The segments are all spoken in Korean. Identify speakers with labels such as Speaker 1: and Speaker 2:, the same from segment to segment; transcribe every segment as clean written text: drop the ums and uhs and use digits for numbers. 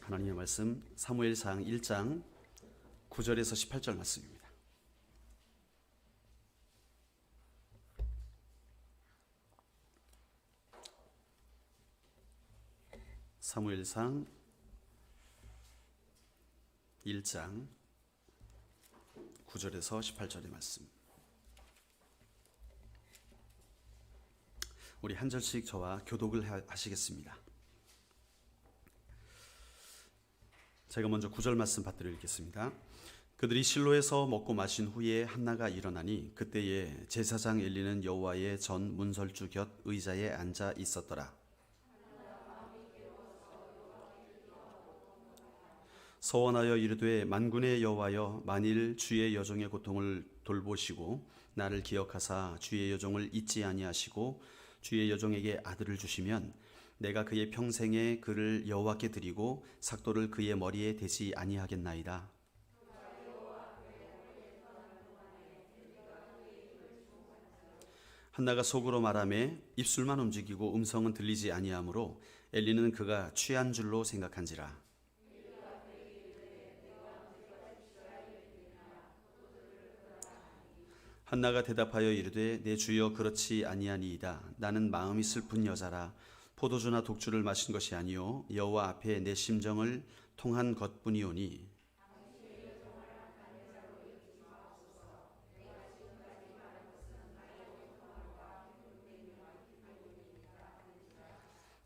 Speaker 1: 하나님의 말씀 사무엘상 1장 9절에서 18절 말씀입니다. 사무엘상 1장 9절에서 18절의 말씀. 우리 한 절씩 저와 교독을 하시겠습니다. 제가 먼저 9절 말씀 받들어 읽겠습니다. 그들이 실로에서 먹고 마신 후에 한나가 일어나니 그때에 제사장 엘리는 여호와의 전 문설주 곁 의자에 앉아 있었더라. 서원하여 이르되 만군의 여호와여, 만일 주의 여종의 고통을 돌보시고 나를 기억하사 주의 여종을 잊지 아니하시고 주의 여종에게 아들을 주시면 내가 그의 평생에 그를 여호와께 드리고 삭도를 그의 머리에 대지 아니하겠나이다. 한나가 속으로 말하매 입술만 움직이고 음성은 들리지 아니하므로 엘리는 그가 취한 줄로 생각한지라. 한나가 대답하여 이르되 내 주여 그렇지 아니하니이다. 나는 마음이 슬픈 여자라. 포도주나 독주를 마신 것이 아니요 여호와 앞에 내 심정을 통한 것뿐이오니.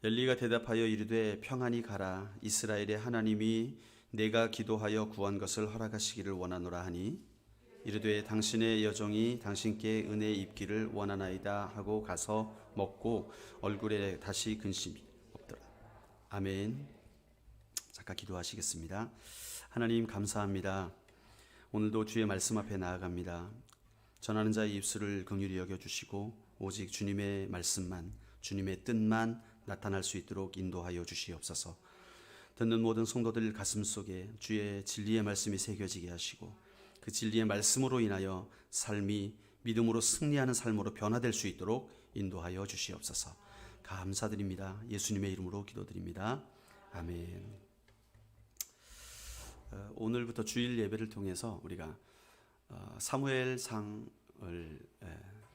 Speaker 1: 엘리가 대답하여 이르되 평안히 가라. 이스라엘의 하나님이 내가 기도하여 구한 것을 허락하시기를 원하노라 하니 이르되 당신의 여종이 당신께 은혜 입기를 원하나이다 하고 가서 먹고 얼굴에 다시 근심이 없더라. 아멘. 잠깐 기도하시겠습니다. 하나님 감사합니다. 오늘도 주의 말씀 앞에 나아갑니다. 전하는 자의 입술을 긍휼히 여겨주시고 오직 주님의 말씀만, 주님의 뜻만 나타날 수 있도록 인도하여 주시옵소서. 듣는 모든 성도들 가슴 속에 주의 진리의 말씀이 새겨지게 하시고 그 진리의 말씀으로 인하여 삶이 믿음으로 승리하는 삶으로 변화될 수 있도록 인도하여 주시옵소서. 감사드립니다. 예수님의 이름으로 기도드립니다. 아멘. 오늘부터 주일 예배를 통해서 우리가 사무엘상을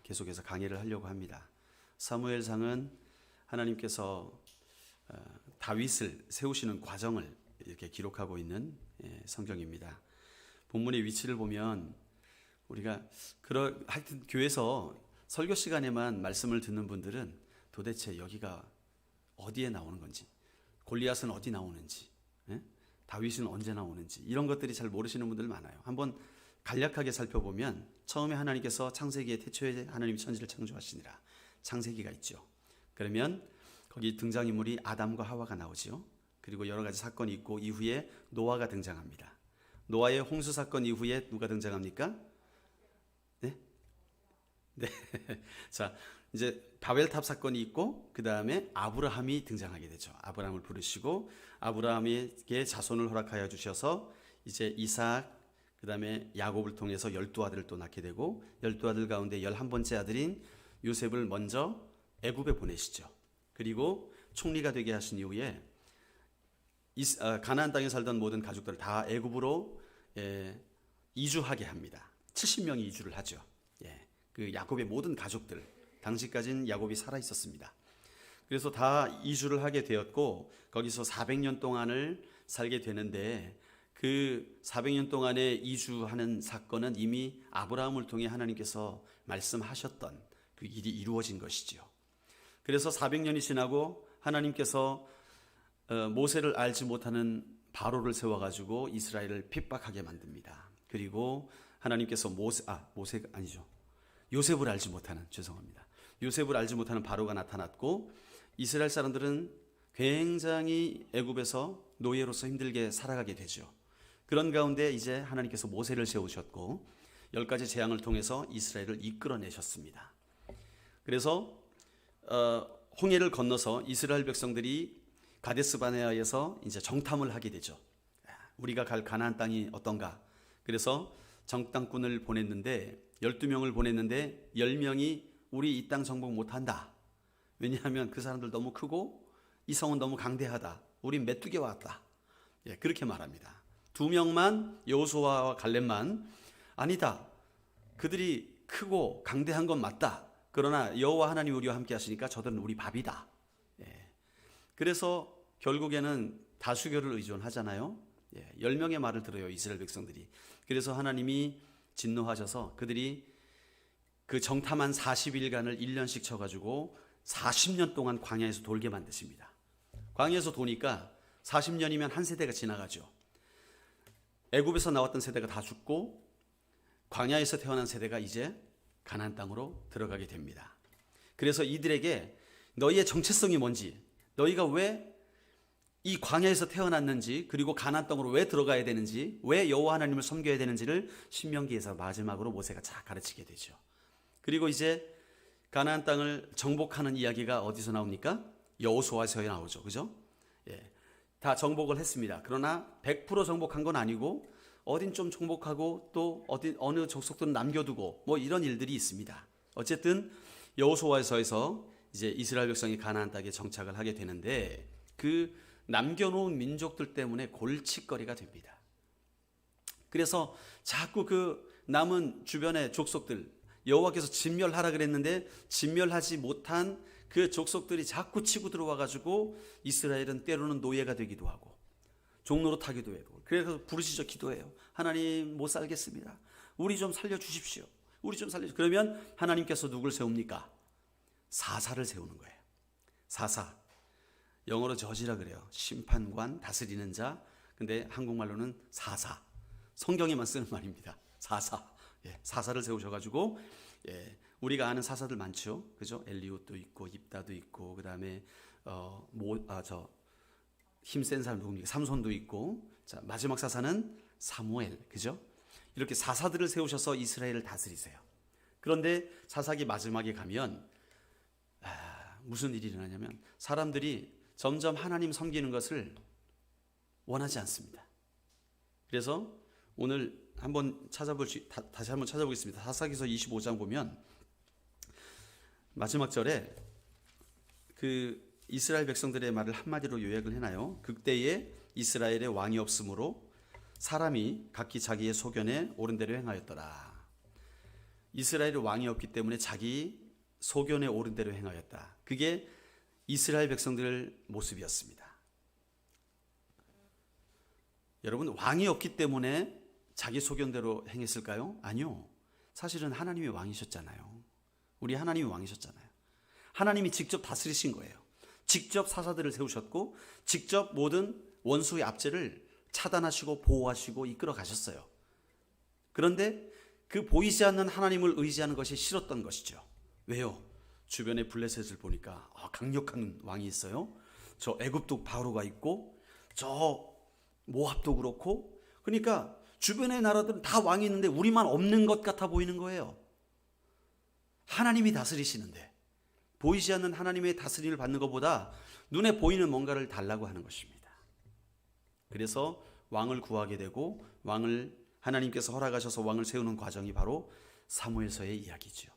Speaker 1: 계속해서 강의를 하려고 합니다. 사무엘상은 하나님께서 다윗을 세우시는 과정을 이렇게 기록하고 있는 성경입니다. 본문의 위치를 보면 우리가 하여튼 교회에서 설교 시간에만 말씀을 듣는 분들은 도대체 여기가 어디에 나오는 건지, 골리앗은 어디 나오는지, 다윗은 언제 나오는지 이런 것들이 잘 모르시는 분들 많아요. 한번 간략하게 살펴보면 처음에 하나님께서 창세기에 태초에 하나님이 천지를 창조하시니라 창세기가 있죠. 그러면 거기 등장인물이 아담과 하와가 나오죠. 그리고 여러 가지 사건이 있고 이후에 노아가 등장합니다. 노아의 홍수 사건 이후에 누가 등장합니까? 네? 자, 이제 바벨탑 사건이 있고 그 다음에 아브라함이 등장하게 되죠. 아브라함을 부르시고 아브라함에게 자손을 허락하여 주셔서 이제 이삭, 그 다음에 야곱을 통해서 12아들을 또 낳게 되고 12아들 가운데 11번째 아들인 요셉을 먼저 애굽에 보내시죠. 그리고 총리가 되게 하신 이후에 가나안 땅에 살던 모든 가족들을 다 애굽으로 이주하게 합니다. 70명이 이주를 하죠. 그 야곱의 모든 가족들, 당시까지는 야곱이 살아 있었습니다. 그래서 다 이주를 하게 되었고 거기서 400년 동안을 살게 되는데 그 400년 동안에 이주하는 사건은 이미 아브라함을 통해 하나님께서 말씀하셨던 그 일이 이루어진 것이죠. 그래서 400년이 지나고 하나님께서 모세를 알지 못하는 바로를 세워가지고 이스라엘을 핍박하게 만듭니다. 그리고 하나님께서 요셉을 알지 못하는, 요셉을 알지 못하는 바로가 나타났고 이스라엘 사람들은 굉장히 애굽에서 노예로서 힘들게 살아가게 되죠. 그런 가운데 이제 하나님께서 모세를 세우셨고 10가지 재앙을 통해서 이스라엘을 이끌어내셨습니다. 그래서 홍해를 건너서 이스라엘 백성들이 가데스 바네아에서 이제 정탐을 하게 되죠. 우리가 갈 가나안 땅이 어떤가? 그래서 정탐꾼을 보냈는데 12명을 보냈는데 10명이 우리 이 땅 정복 못한다. 왜냐하면 그 사람들 너무 크고 이 성은 너무 강대하다. 우린 메뚜기와 같다. 예, 그렇게 말합니다. 2명만, 여호수아와 갈렙만, 아니다, 그들이 크고 강대한 건 맞다. 그러나 여호와 하나님 우리와 함께 하시니까 저들은 우리 밥이다. 예. 그래서 결국에는 다수결을 의존하잖아요. 예. 10명의 말을 들어요, 이스라엘 백성들이. 그래서 하나님이 진노하셔서 그들이 그 정탐한 40일간을 1년씩 쳐가지고 40년 동안 광야에서 돌게 만드십니다. 광야에서 도니까 40년이면 한 세대가 지나가죠. 애굽에서 나왔던 세대가 다 죽고 광야에서 태어난 세대가 이제 가나안 땅으로 들어가게 됩니다. 그래서 이들에게 너희의 정체성이 뭔지, 너희가 왜 이 광야에서 태어났는지, 그리고 가나안 땅으로 왜 들어가야 되는지, 왜 여호와 하나님을 섬겨야 되는지를 신명기에서 마지막으로 모세가 잘 가르치게 되죠. 그리고 이제 가나안 땅을 정복하는 이야기가 어디서 나옵니까? 여호수아에서 나오죠. 그죠? 예. 다 정복을 했습니다. 그러나 100% 정복한 건 아니고 어딘 좀 정복하고 또 어느 족속들은 남겨두고 뭐 이런 일들이 있습니다. 어쨌든 여호수아에서 이제 이스라엘 백성이 가나안 땅에 정착을 하게 되는데 그 남겨놓은 민족들 때문에 골칫거리가 됩니다. 그래서 자꾸 그 남은 주변의 족속들, 여호와께서 진멸하라 그랬는데 진멸하지 못한 그 족속들이 자꾸 치고 들어와가지고 이스라엘은 때로는 노예가 되기도 하고 종로로 타기도 하고, 그래서 부르짖어 기도해요. 하나님 못 살겠습니다. 우리 좀 살려주십시오. 우리 좀 살려주십시오. 그러면 하나님께서 누굴 세웁니까? 사사를 세우는 거예요. 사사. 영어로 저지라 그래요. 심판관, 다스리는 자. 근데 한국말로는 사사. 성경에만 쓰는 말입니다. 사사. 예, 사사를 세우셔가지고, 예, 우리가 아는 사사들 많죠. 그죠? 엘리옷도 있고, 입다도 있고, 그 다음에, 힘센 사람 누굽니까? 삼손도 있고. 자, 마지막 사사는 사무엘. 그죠? 이렇게 사사들을 세우셔서 이스라엘을 다스리세요. 그런데 사사기 마지막에 가면, 무슨 일이 일어나냐면, 사람들이 점점 하나님 섬기는 것을 원하지 않습니다. 그래서 오늘 다시 한번 찾아보겠습니다. 사사기서 25장 보면 마지막 절에 그 이스라엘 백성들의 말을 한마디로 요약을 해놔요. 그때에 이스라엘의 왕이 없으므로 사람이 각기 자기의 소견에 옳은 대로 행하였더라. 이스라엘의 왕이 없기 때문에 자기 소견에 옳은 대로 행하였다. 그게 이스라엘 백성들의 모습이었습니다. 여러분, 왕이 없기 때문에 자기 소견대로 행했을까요? 아니요. 사실은 하나님이 왕이셨잖아요. 우리 하나님이 왕이셨잖아요. 하나님이 직접 다스리신 거예요. 직접 사사들을 세우셨고 직접 모든 원수의 압제를 차단하시고 보호하시고 이끌어 가셨어요. 그런데 그 보이지 않는 하나님을 의지하는 것이 싫었던 것이죠. 왜요? 주변에 블레셋을 보니까 강력한 왕이 있어요. 저 애굽도 바로가 있고 저 모압도 그렇고, 그러니까 주변의 나라들은 다 왕이 있는데 우리만 없는 것 같아 보이는 거예요. 하나님이 다스리시는데 보이지 않는 하나님의 다스림을 받는 것보다 눈에 보이는 뭔가를 달라고 하는 것입니다. 그래서 왕을 구하게 되고 하나님께서 허락하셔서 왕을 세우는 과정이 바로 사무엘서의 이야기죠.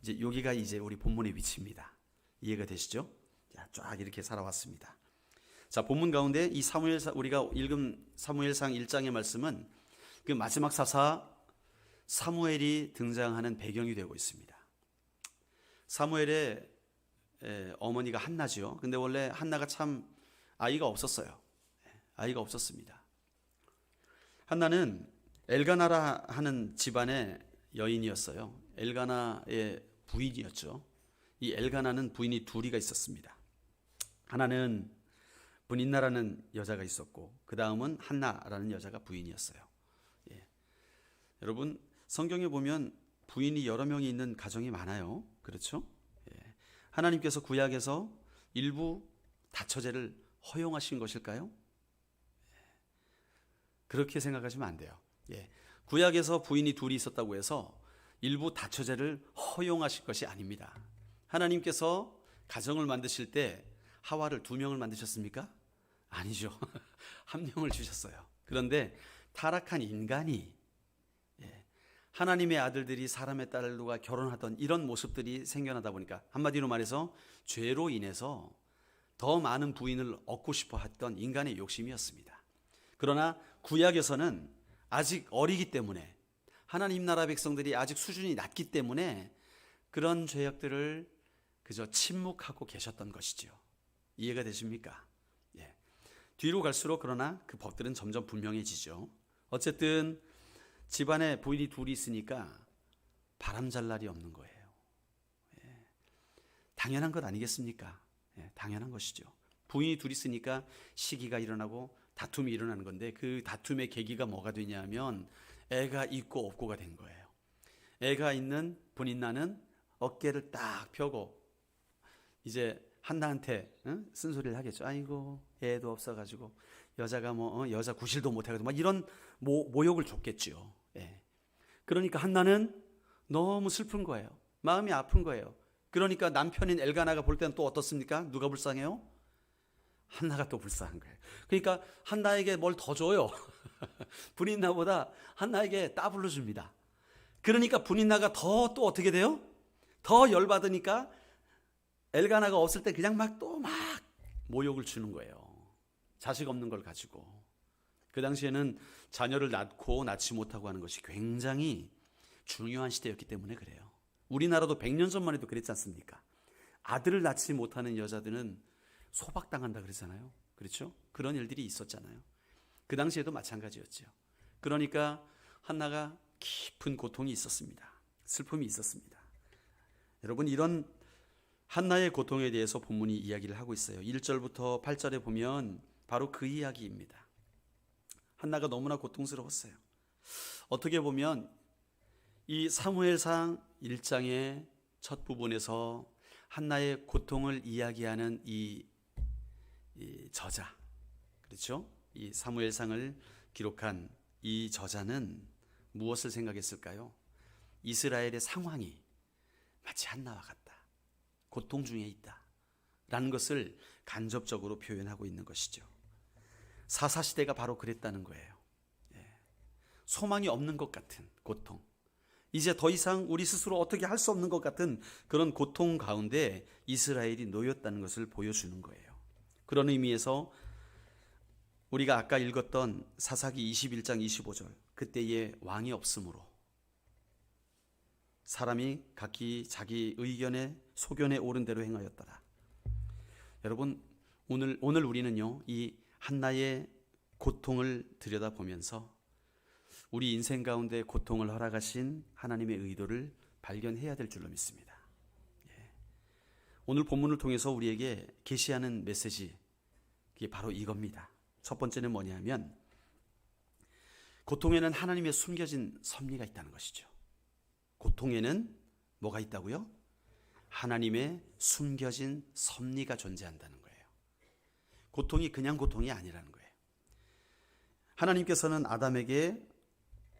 Speaker 1: 이제 여기가 이제 우리 본문의 위치입니다. 이해가 되시죠? 쫙 이렇게 살아왔습니다. 자, 본문 가운데 이 우리가 읽은 사무엘상 1장의 말씀은 그 마지막 사사 사무엘이 등장하는 배경이 되고 있습니다. 사무엘의 어머니가 한나죠. 근데 원래 한나가 참 아이가 없었어요. 아이가 없었습니다. 한나는 엘가나라 하는 집안의 여인이었어요. 엘가나의 부인이었죠. 이 엘가나는 부인이 둘이가 있었습니다. 하나는 분인나라는 여자가 있었고 그 다음은 한나라는 여자가 부인이었어요. 예. 여러분, 성경에 보면 부인이 여러 명이 있는 가정이 많아요. 그렇죠? 예. 하나님께서 구약에서 일부 다처제를 허용하신 것일까요? 예. 그렇게 생각하시면 안 돼요. 예. 구약에서 부인이 둘이 있었다고 해서 일부 다처제를 허용하실 것이 아닙니다. 하나님께서 가정을 만드실 때 하와를 2명을 만드셨습니까? 아니죠. 1명을 주셨어요. 그런데 타락한 인간이, 하나님의 아들들이 사람의 딸과 결혼하던 이런 모습들이 생겨나다 보니까, 한마디로 말해서 죄로 인해서 더 많은 부인을 얻고 싶어 했던 인간의 욕심이었습니다. 그러나 구약에서는 아직 어리기 때문에, 하나님 나라 백성들이 아직 수준이 낮기 때문에 그런 죄악들을 그저 침묵하고 계셨던 것이죠. 이해가 되십니까? 예. 뒤로 갈수록 그러나 그 법들은 점점 분명해지죠. 어쨌든 집안에 부인이 둘이 있으니까 바람 잘 날이 없는 거예요. 예. 당연한 것 아니겠습니까? 예, 당연한 것이죠. 부인이 둘이 있으니까 시기가 일어나고 다툼이 일어나는 건데, 그 다툼의 계기가 뭐가 되냐면 애가 있고 없고가 된 거예요. 애가 있는 분인나는 어깨를 딱 펴고 이제 한나한테 쓴소리를 하겠죠. 아이고 애도 없어가지고 여자가 여자 구실도 못해가지고 막 이런 모욕을 줬겠죠. 예. 그러니까 한나는 너무 슬픈 거예요. 마음이 아픈 거예요. 그러니까 남편인 엘가나가 볼 때는 또 어떻습니까? 누가 불쌍해요? 한나가 또 불쌍한 거예요. 그러니까 한나에게 뭘 더 줘요. 분인나보다 한나에게 따블로 줍니다. 그러니까 분인나가 더 또 어떻게 돼요? 더 열받으니까 엘가나가 없을 때 그냥 막 또 막 모욕을 주는 거예요. 자식 없는 걸 가지고. 그 당시에는 자녀를 낳고 낳지 못하고 하는 것이 굉장히 중요한 시대였기 때문에 그래요. 우리나라도 100년 전만 해도 그랬지 않습니까? 아들을 낳지 못하는 여자들은 소박당한다 그러잖아요. 그렇죠? 그런 일들이 있었잖아요. 그 당시에도 마찬가지였죠. 그러니까 한나가 깊은 고통이 있었습니다. 슬픔이 있었습니다. 여러분, 이런 한나의 고통에 대해서 본문이 이야기를 하고 있어요. 1절부터 8절에 보면 바로 그 이야기입니다. 한나가 너무나 고통스러웠어요. 어떻게 보면 이 사무엘상 1장의 첫 부분에서 한나의 고통을 이야기하는 이 저자, 그렇죠? 이 사무엘상을 기록한 이 저자는 무엇을 생각했을까요? 이스라엘의 상황이 마치 한나와 같다. 고통 중에 있다. 라는 것을 간접적으로 표현하고 있는 것이죠. 사사시대가 바로 그랬다는 거예요. 소망이 없는 것 같은 고통. 이제 더 이상 우리 스스로 어떻게 할 수 없는 것 같은 그런 고통 가운데 이스라엘이 놓였다는 것을 보여주는 거예요. 그런 의미에서 우리가 아까 읽었던 사사기 21장 25절, 그때의 왕이 없으므로 사람이 각기 자기 의견에 소견에 옳은 대로 행하였더라. 여러분, 오늘 우리는요, 이 한나의 고통을 들여다보면서 우리 인생 가운데 고통을 허락하신 하나님의 의도를 발견해야 될 줄로 믿습니다. 오늘 본문을 통해서 우리에게 계시하는 메시지, 그게 바로 이겁니다. 첫 번째는 뭐냐면 고통에는 하나님의 숨겨진 섭리가 있다는 것이죠. 고통에는 뭐가 있다고요? 하나님의 숨겨진 섭리가 존재한다는 거예요. 고통이 그냥 고통이 아니라는 거예요. 하나님께서는 아담에게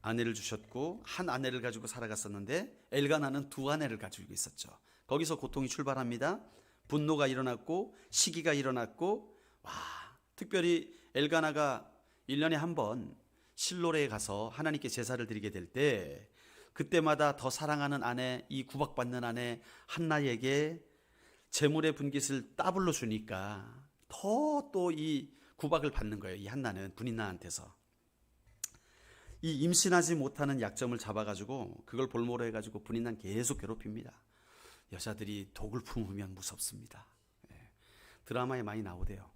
Speaker 1: 아내를 주셨고 한 아내를 가지고 살아갔었는데 엘가나는 두 아내를 가지고 있었죠. 거기서 고통이 출발합니다. 분노가 일어났고 시기가 일어났고, 특별히 엘가나가 1년에 한 번 실로레에 가서 하나님께 제사를 드리게 될 때 그때마다 더 사랑하는 아내, 이 구박받는 아내 한나에게 재물의 분깃을 따블로 주니까 더 또 이 구박을 받는 거예요. 이 한나는 분인나한테서. 이 임신하지 못하는 약점을 잡아가지고 그걸 볼모로 해가지고 분인나는 계속 괴롭힙니다. 여자들이 독을 품으면 무섭습니다. 드라마에 많이 나오대요.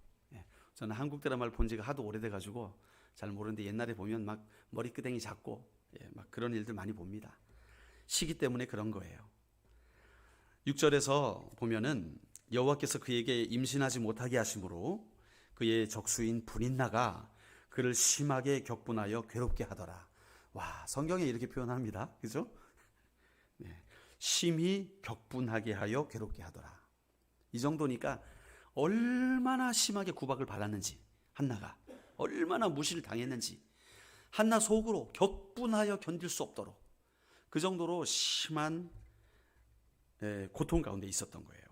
Speaker 1: 저는 한국 드라마를 본 지가 하도 오래돼가지고 잘 모르는데 옛날에 보면 막 머리끄댕이 잡고 막 그런 일들 많이 봅니다. 시기 때문에 그런 거예요. 6절에서 보면은 여호와께서 그에게 임신하지 못하게 하심으로 그의 적수인 분인나가 그를 심하게 격분하여 괴롭게 하더라. 성경에 이렇게 표현합니다. 그죠? 심히 격분하게 하여 괴롭게 하더라. 이 정도니까 얼마나 심하게 구박을 받았는지, 한나가 얼마나 무시를 당했는지, 한나 속으로 격분하여 견딜 수 없도록 그 정도로 심한 고통 가운데 있었던 거예요.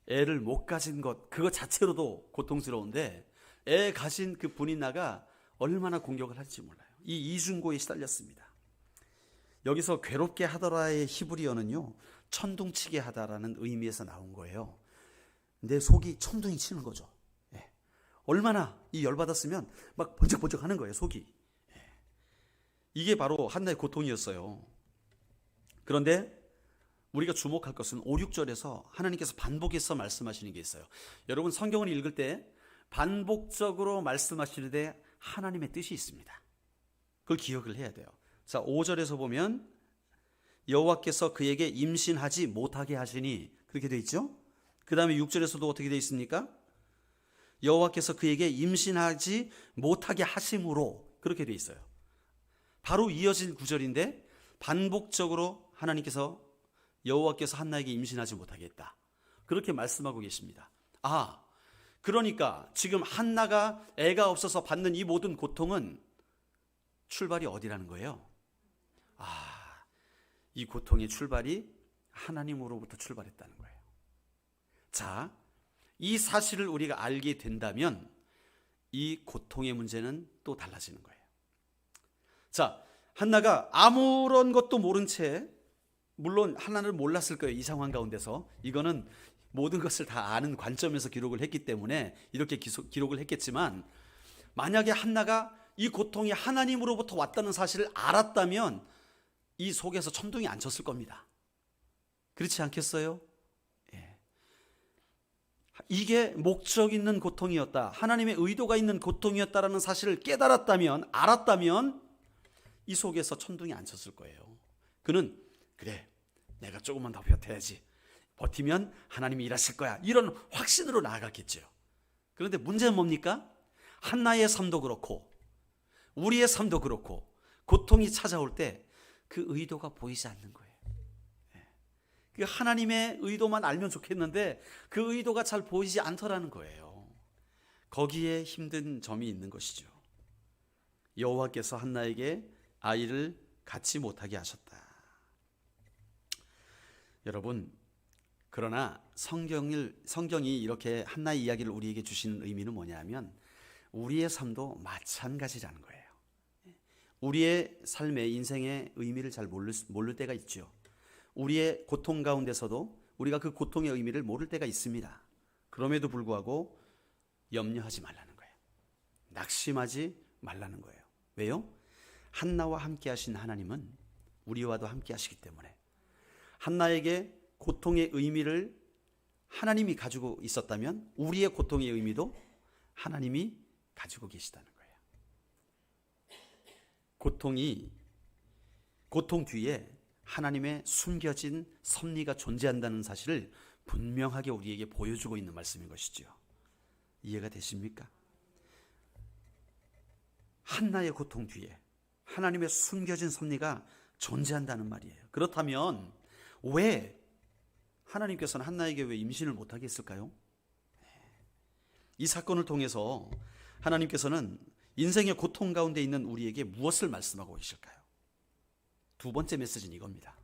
Speaker 1: 애를 못 가진 것, 그거 자체로도 고통스러운데 애 가진 그 분인나가 얼마나 공격을 할지 몰라요. 이 이중고에 시달렸습니다. 여기서 괴롭게 하더라의 히브리어는요, 천둥치게 하다라는 의미에서 나온 거예요.
Speaker 2: 내 속이 천둥이 치는 거죠. 예. 얼마나 이 열받았으면 막 번쩍번쩍 하는 거예요, 속이. 예. 이게 바로 한나의 고통이었어요. 그런데 우리가 주목할 것은 5, 6절에서 하나님께서 반복해서 말씀하시는 게 있어요. 여러분 성경을 읽을 때 반복적으로 말씀하시는데 하나님의 뜻이 있습니다. 그걸 기억을 해야 돼요. 자, 5절에서 보면 여호와께서 그에게 임신하지 못하게 하시니 그렇게 돼 있죠. 그 다음에 6절에서도 어떻게 돼 있습니까? 여호와께서 그에게 임신하지 못하게 하심으로 그렇게 돼 있어요. 바로 이어진 구절인데 반복적으로 하나님께서 여호와께서 한나에게 임신하지 못하게 했다. 그렇게 말씀하고 계십니다. 그러니까 지금 한나가 애가 없어서 받는 이 모든 고통은 출발이 어디라는 거예요? 이 고통의 출발이 하나님으로부터 출발했다는 거예요. 자, 이 사실을 우리가 알게 된다면 이 고통의 문제는 또 달라지는 거예요. 자, 한나가 아무런 것도 모른 채, 물론 하나를 몰랐을 거예요. 이 상황 가운데서. 이거는 모든 것을 다 아는 관점에서 기록을 했기 때문에 이렇게 기록을 했겠지만, 만약에 한나가 이 고통이 하나님으로부터 왔다는 사실을 알았다면 이 속에서 천둥이 안 쳤을 겁니다. 그렇지 않겠어요? 예. 이게 목적 있는 고통이었다, 하나님의 의도가 있는 고통이었다라는 사실을 깨달았다면, 알았다면 이 속에서 천둥이 안 쳤을 거예요. 그는 그래, 내가 조금만 더 버텨야지, 버티면 하나님이 일하실 거야, 이런 확신으로 나아갔겠죠. 그런데 문제는 뭡니까? 한나의 삶도 그렇고 우리의 삶도 그렇고 고통이 찾아올 때 그 의도가 보이지 않는 거예요. 그 하나님의 의도만 알면 좋겠는데 그 의도가 잘 보이지 않더라는 거예요. 거기에 힘든 점이 있는 것이죠. 여호와께서 한나에게 아이를 갖지 못하게 하셨다. 여러분, 그러나 성경이 이렇게 한나의 이야기를 우리에게 주시는 의미는 뭐냐면 우리의 삶도 마찬가지라는 거예요. 우리의 삶의 인생의 의미를 잘 모를 때가 있죠. 우리의 고통 가운데서도 우리가 그 고통의 의미를 모를 때가 있습니다. 그럼에도 불구하고 염려하지 말라는 거예요. 낙심하지 말라는 거예요. 왜요? 한나와 함께 하신 하나님은 우리와도 함께 하시기 때문에 한나에게 고통의 의미를 하나님이 가지고 있었다면 우리의 고통의 의미도 하나님이 가지고 계시다는 거예요. 고통 뒤에 하나님의 숨겨진 섭리가 존재한다는 사실을 분명하게 우리에게 보여주고 있는 말씀인 것이죠. 이해가 되십니까? 한나의 고통 뒤에 하나님의 숨겨진 섭리가 존재한다는 말이에요. 그렇다면 왜 하나님께서는 한나에게 왜 임신을 못하게 했을까요? 이 사건을 통해서 하나님께서는 인생의 고통 가운데 있는 우리에게 무엇을 말씀하고 계실까요? 두 번째 메시지는 이겁니다.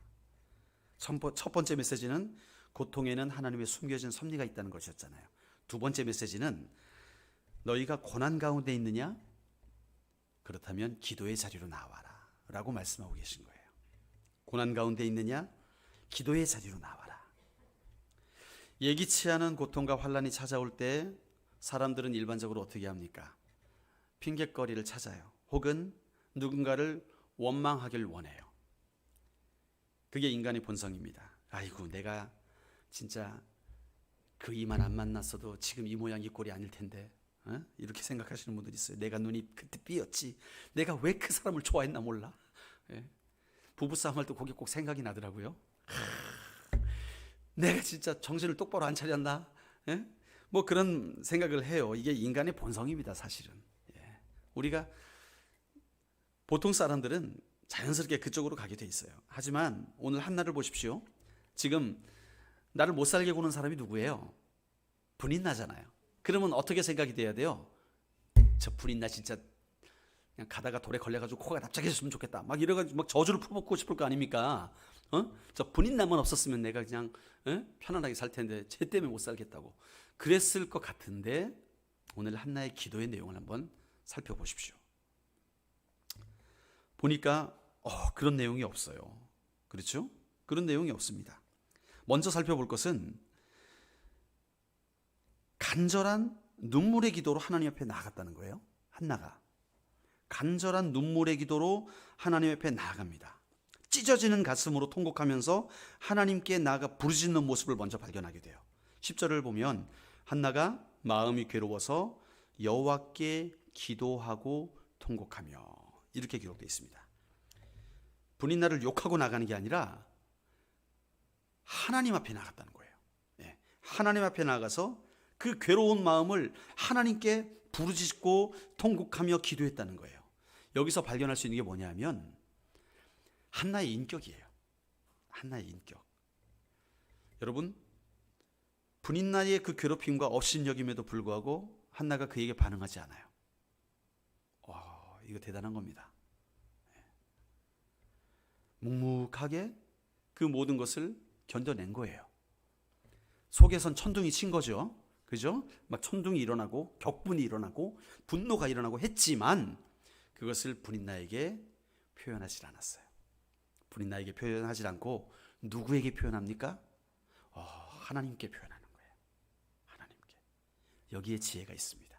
Speaker 2: 첫 번째 메시지는 고통에는 하나님의 숨겨진 섭리가 있다는 것이었잖아요. 두 번째 메시지는 너희가 고난 가운데 있느냐? 그렇다면 기도의 자리로 나와라 라고 말씀하고 계신 거예요. 고난 가운데 있느냐? 기도의 자리로 나와라. 예기치 않은 고통과 환난이 찾아올 때 사람들은 일반적으로 어떻게 합니까? 핑곗거리를 찾아요. 혹은 누군가를 원망하길 원해요. 그게 인간의 본성입니다. 아이고, 내가 진짜 그 이만 안 만났어도 지금 이 모양 이 꼴이 아닐 텐데, 이렇게 생각하시는 분들이 있어요. 내가 눈이 그때 삐었지, 내가 왜 그 사람을 좋아했나 몰라. 부부싸움 할 때 그게 꼭 생각이 나더라고요. 내가 진짜 정신을 똑바로 안 차렸나? 뭐 그런 생각을 해요. 이게 인간의 본성입니다, 사실은. 우리가 보통 사람들은 자연스럽게 그쪽으로 가게 돼 있어요. 하지만 오늘 한나를 보십시오. 지금 나를 못 살게 구는 사람이 누구예요? 분인 나잖아요. 그러면 어떻게 생각이 돼야 돼요? 저 분인 나 진짜 그냥 가다가 돌에 걸려가지고 코가 납작해졌으면 좋겠다, 막 이래가지고 막 저주를 퍼붓고 싶을 거 아닙니까? 저 분인 나만 없었으면 내가 그냥 편안하게 살 텐데 쟤 때문에 못 살겠다고 그랬을 것 같은데, 오늘 한나의 기도의 내용을 한번 살펴보십시오. 보니까 그런 내용이 없어요. 그렇죠? 그런 내용이 없습니다. 먼저 살펴볼 것은 간절한 눈물의 기도로 하나님 앞에 나아갔다는 거예요. 한나가 간절한 눈물의 기도로 하나님 앞에 나아갑니다. 찢어지는 가슴으로 통곡하면서 하나님께 나아가 부르짖는 모습을 먼저 발견하게 돼요. 10절을 보면 한나가 마음이 괴로워서 여호와께 기도하고 통곡하며 이렇게 기록되어 있습니다. 분인나를 욕하고 나가는 게 아니라 하나님 앞에 나갔다는 거예요. 하나님 앞에 나가서 그 괴로운 마음을 하나님께 부르짖고 통곡하며 기도했다는 거예요. 여기서 발견할 수 있는 게 뭐냐면 한나의 인격이에요. 한나의 인격. 여러분, 분인나의 그 괴롭힘과 업신여김에도 불구하고 한나가 그에게 반응하지 않아요. 이거 대단한 겁니다. 묵묵하게 그 모든 것을 견뎌낸 거예요. 속에선 천둥이 친 거죠. 그죠? 막 천둥이 일어나고 격분이 일어나고 분노가 일어나고 했지만 그것을 분인나에게 표현하지 않았어요. 분인나에게 표현하지 않고 누구에게 표현합니까? 하나님께 표현하는 거예요. 하나님께. 여기에 지혜가 있습니다.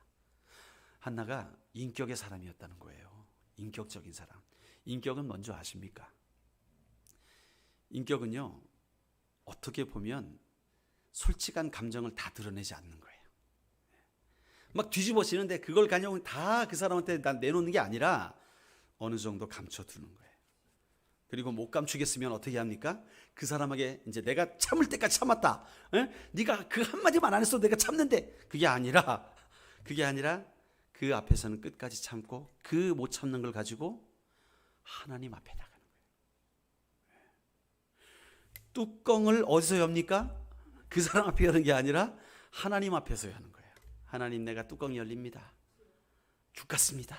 Speaker 2: 한나가 인격의 사람이었다는 거예요. 인격적인 사람. 인격은 뭔지 아십니까? 인격은요, 어떻게 보면 솔직한 감정을 다 드러내지 않는 거예요. 막 뒤집어지는데 그걸 그냥 다 그 사람한테 내놓는 게 아니라 어느 정도 감춰두는 거예요. 그리고 못 감추겠으면 어떻게 합니까? 그 사람에게 이제 내가 참을 때까지 참았다. 네가 그 한마디만 안 했어도 내가 참는데 그게 아니라 그 앞에서는 끝까지 참고 그 못 참는 걸 가지고 하나님 앞에 나가는 거예요. 뚜껑을 어디서 엽니까? 그 사람 앞에 여는 게 아니라 하나님 앞에서 여는 거예요. 하나님, 내가 뚜껑이 열립니다. 죽 같습니다.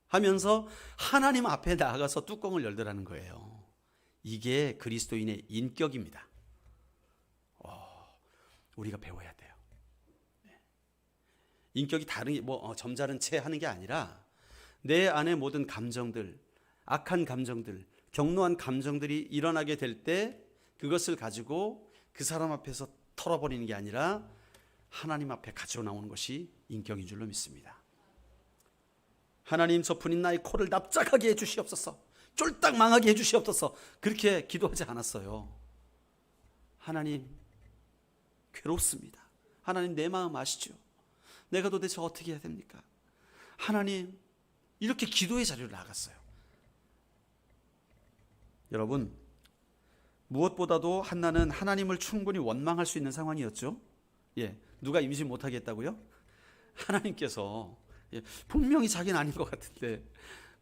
Speaker 2: 하면서 하나님 앞에 나가서 뚜껑을 열더라는 거예요. 이게 그리스도인의 인격입니다. 우리가 배워야 돼요. 인격이 다른 게 점잖은 채 하는 게 아니라 내 안에 모든 감정들, 악한 감정들, 격노한 감정들이 일어나게 될 때 그것을 가지고 그 사람 앞에서 털어버리는 게 아니라 하나님 앞에 가지고 나오는 것이 인격인 줄로 믿습니다. 하나님, 저 분인나의 코를 납작하게 해주시옵소서, 쫄딱 망하게 해주시옵소서, 그렇게 기도하지 않았어요. 하나님, 괴롭습니다. 하나님, 내 마음 아시죠? 내가 도대체 어떻게 해야 됩니까? 하나님, 이렇게 기도의 자리로 나갔어요. 여러분, 무엇보다도 한나는 하나님을 충분히 원망할 수 있는 상황이었죠. 누가 임신 못하게 했다고요? 하나님께서. 분명히 자기는 아닌 것 같은데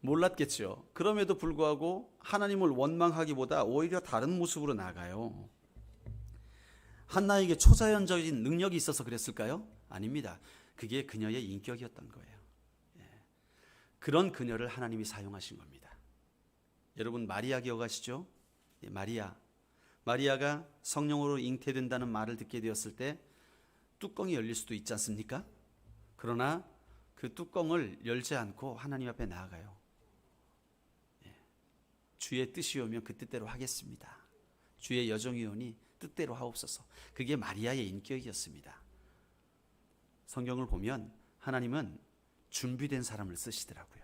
Speaker 2: 몰랐겠죠. 그럼에도 불구하고 하나님을 원망하기보다 오히려 다른 모습으로 나가요. 한나에게 초자연적인 능력이 있어서 그랬을까요? 아닙니다. 그게 그녀의 인격이었던 거예요. 그런 그녀를 하나님이 사용하신 겁니다. 여러분, 마리아 기억하시죠? 마리아가 성령으로 잉태된다는 말을 듣게 되었을 때 뚜껑이 열릴 수도 있지 않습니까? 그러나 그 뚜껑을 열지 않고 하나님 앞에 나아가요. 주의 뜻이 오면 그 뜻대로 하겠습니다. 주의 여정이 오니 뜻대로 하옵소서. 그게 마리아의 인격이었습니다. 성경을 보면 하나님은 준비된 사람을 쓰시더라고요.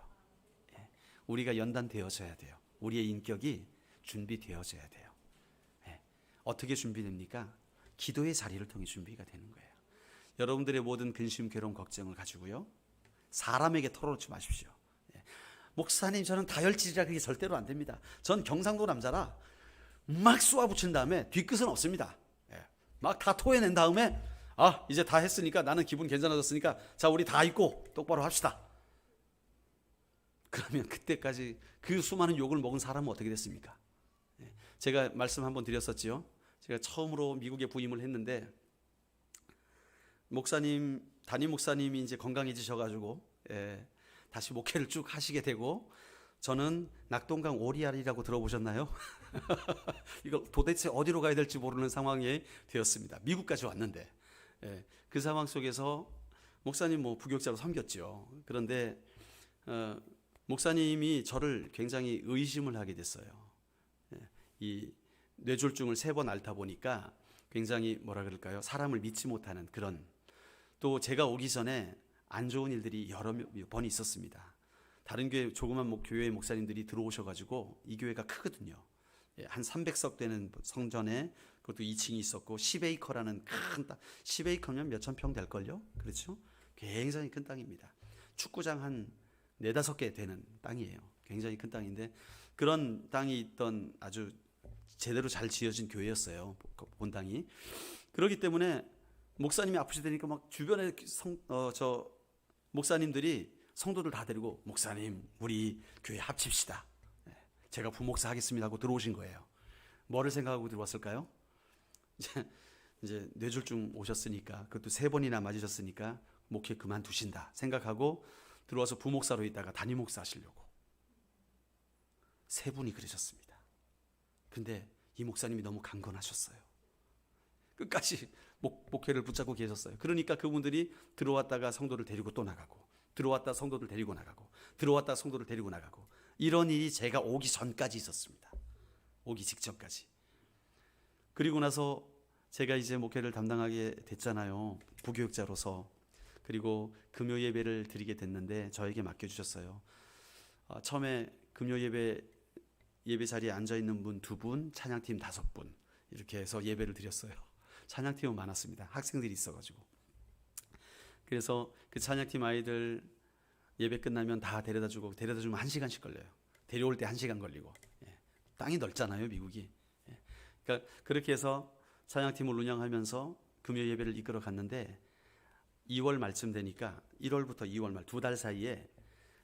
Speaker 2: 우리가 연단되어져야 돼요. 우리의 인격이 준비되어져야 돼요. 어떻게 준비됩니까? 기도의 자리를 통해 준비가 되는 거예요. 여러분들의 모든 근심, 괴로움, 걱정을 가지고요, 사람에게 털어놓지 마십시오. 목사님, 저는 다혈질이라 그게 절대로 안 됩니다. 전 경상도 남자라 막 쏘아붙인 다음에 뒤끝은 없습니다. 막 다 토해낸 다음에 이제 다 했으니까, 나는 기분 괜찮아졌으니까 자, 우리 다 있고 똑바로 합시다. 그러면 그때까지 그 수많은 욕을 먹은 사람은 어떻게 됐습니까? 제가 말씀 한번 드렸었지요. 제가 처음으로 미국에 부임을 했는데 담임 목사님이 이제 건강해지셔가지고 다시 목회를 쭉 하시게 되고, 저는 낙동강 오리알이라고 들어보셨나요? 이거 도대체 어디로 가야 될지 모르는 상황이 되었습니다. 미국까지 왔는데 그 상황 속에서 목사님 부교육자로 섬겼죠. 그런데 목사님이 저를 굉장히 의심을 하게 됐어요. 이 뇌졸중을 3번 앓다 보니까 굉장히 사람을 믿지 못하는 그런 또 제가 오기 전에 안 좋은 일들이 여러 번 있었습니다. 다른 교회, 조그만 교회 목사님들이 들어오셔가지고, 이 교회가 크거든요. 한 300석 되는 성전에 그것도 2층이 있었고 10에이커라는 큰 땅, 10에이커면 몇천 평 될걸요? 그렇죠? 굉장히 큰 땅입니다. 축구장 한 4-5개 되는 땅이에요. 굉장히 큰 땅인데, 그런 땅이 있던 아주 제대로 잘 지어진 교회였어요. 본당이. 그렇기 때문에 목사님이 아프시다니까 막 주변에 목사님들이 성도들 다 데리고, 목사님 우리 교회 합칩시다, 제가 부목사 하겠습니다 하고 들어오신 거예요. 뭐를 생각하고 들어왔을까요? 이제 뇌졸중 오셨으니까, 그것도 3번이나 맞으셨으니까 목회 그만두신다 생각하고 들어와서 부목사로 있다가 담임 목사 하시려고 3분이 그러셨습니다. 근데 이 목사님이 너무 강건하셨어요. 끝까지 목회를 붙잡고 계셨어요. 그러니까 그분들이 들어왔다가 성도를 데리고 또 나가고, 들어왔다 성도들 데리고 나가고, 들어왔다 성도를 데리고 나가고, 이런 일이 제가 오기 전까지 있었습니다. 오기 직전까지. 그리고 나서 제가 이제 목회를 담당하게 됐잖아요. 부교육자로서. 그리고 금요 예배를 드리게 됐는데 저에게 맡겨주셨어요. 처음에 금요 예배 자리에 앉아 있는 분 2분, 찬양팀 5분 이렇게 해서 예배를 드렸어요. 찬양팀은 많았습니다. 학생들이 있어가지고. 그래서 그 찬양팀 아이들 예배 끝나면 다 데려다주면 1시간씩 걸려요. 데려올 때 1시간 걸리고. 땅이 넓잖아요, 미국이. 그러니까 그렇게 해서 찬양팀을 운영하면서 금요 예배를 이끌어 갔는데, 2월 말쯤 되니까 1월부터 2월 말 2달 사이에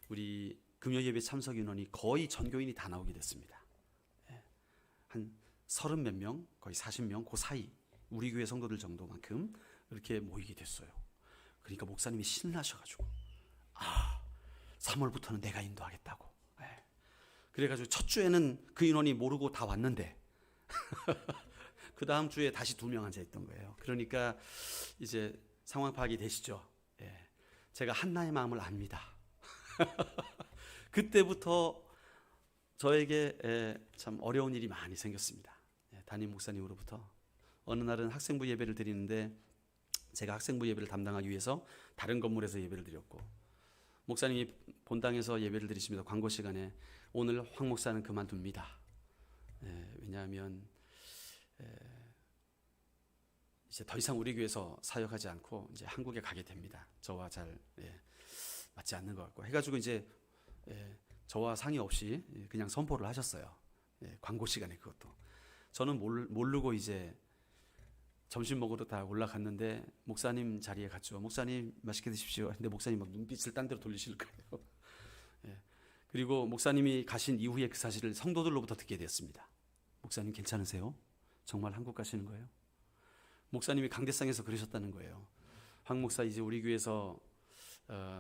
Speaker 2: 우리 금요 예배 참석 인원이 거의 전교인이 다 나오게 됐습니다. 한 30 몇 명, 거의 40명, 그 사이 우리 교회 성도들 정도만큼 이렇게 모이게 됐어요. 그러니까 목사님이 신나셔가지고, 3월부터는 내가 인도하겠다고. 그래가지고 첫 주에는 그 인원이 모르고 다 왔는데 그 다음 주에 다시 2명 앉아 있던 거예요. 그러니까 이제 상황 파악이 되시죠? 제가 한나의 마음을 압니다. 그때부터 저에게 참 어려운 일이 많이 생겼습니다. 담임 목사님으로부터. 어느 날은 학생부 예배를 드리는데, 제가 학생부 예배를 담당하기 위해서 다른 건물에서 예배를 드렸고, 목사님이 본당에서 예배를 드리십니다. 광고 시간에 오늘 황 목사는 그만둡니다. 왜냐하면 이제 더 이상 우리 교회에서 사역하지 않고 이제 한국에 가게 됩니다. 저와 잘 맞지 않는 것 같고 해가지고 이제 저와 상의 없이 그냥 선포를 하셨어요. 광고 시간에. 그것도 저는 모르고 이제 점심 먹으러 다 올라갔는데 목사님 자리에 갔죠. 목사님 맛있게 드십시오. 근데 목사님 막 눈빛을 딴 데로 돌리실 거예요. 그리고 목사님이 가신 이후에 그 사실을 성도들로부터 듣게 되었습니다. 목사님 괜찮으세요? 정말 한국 가시는 거예요? 목사님이 강대상에서 그러셨다는 거예요. 황 목사 이제 우리 교회에서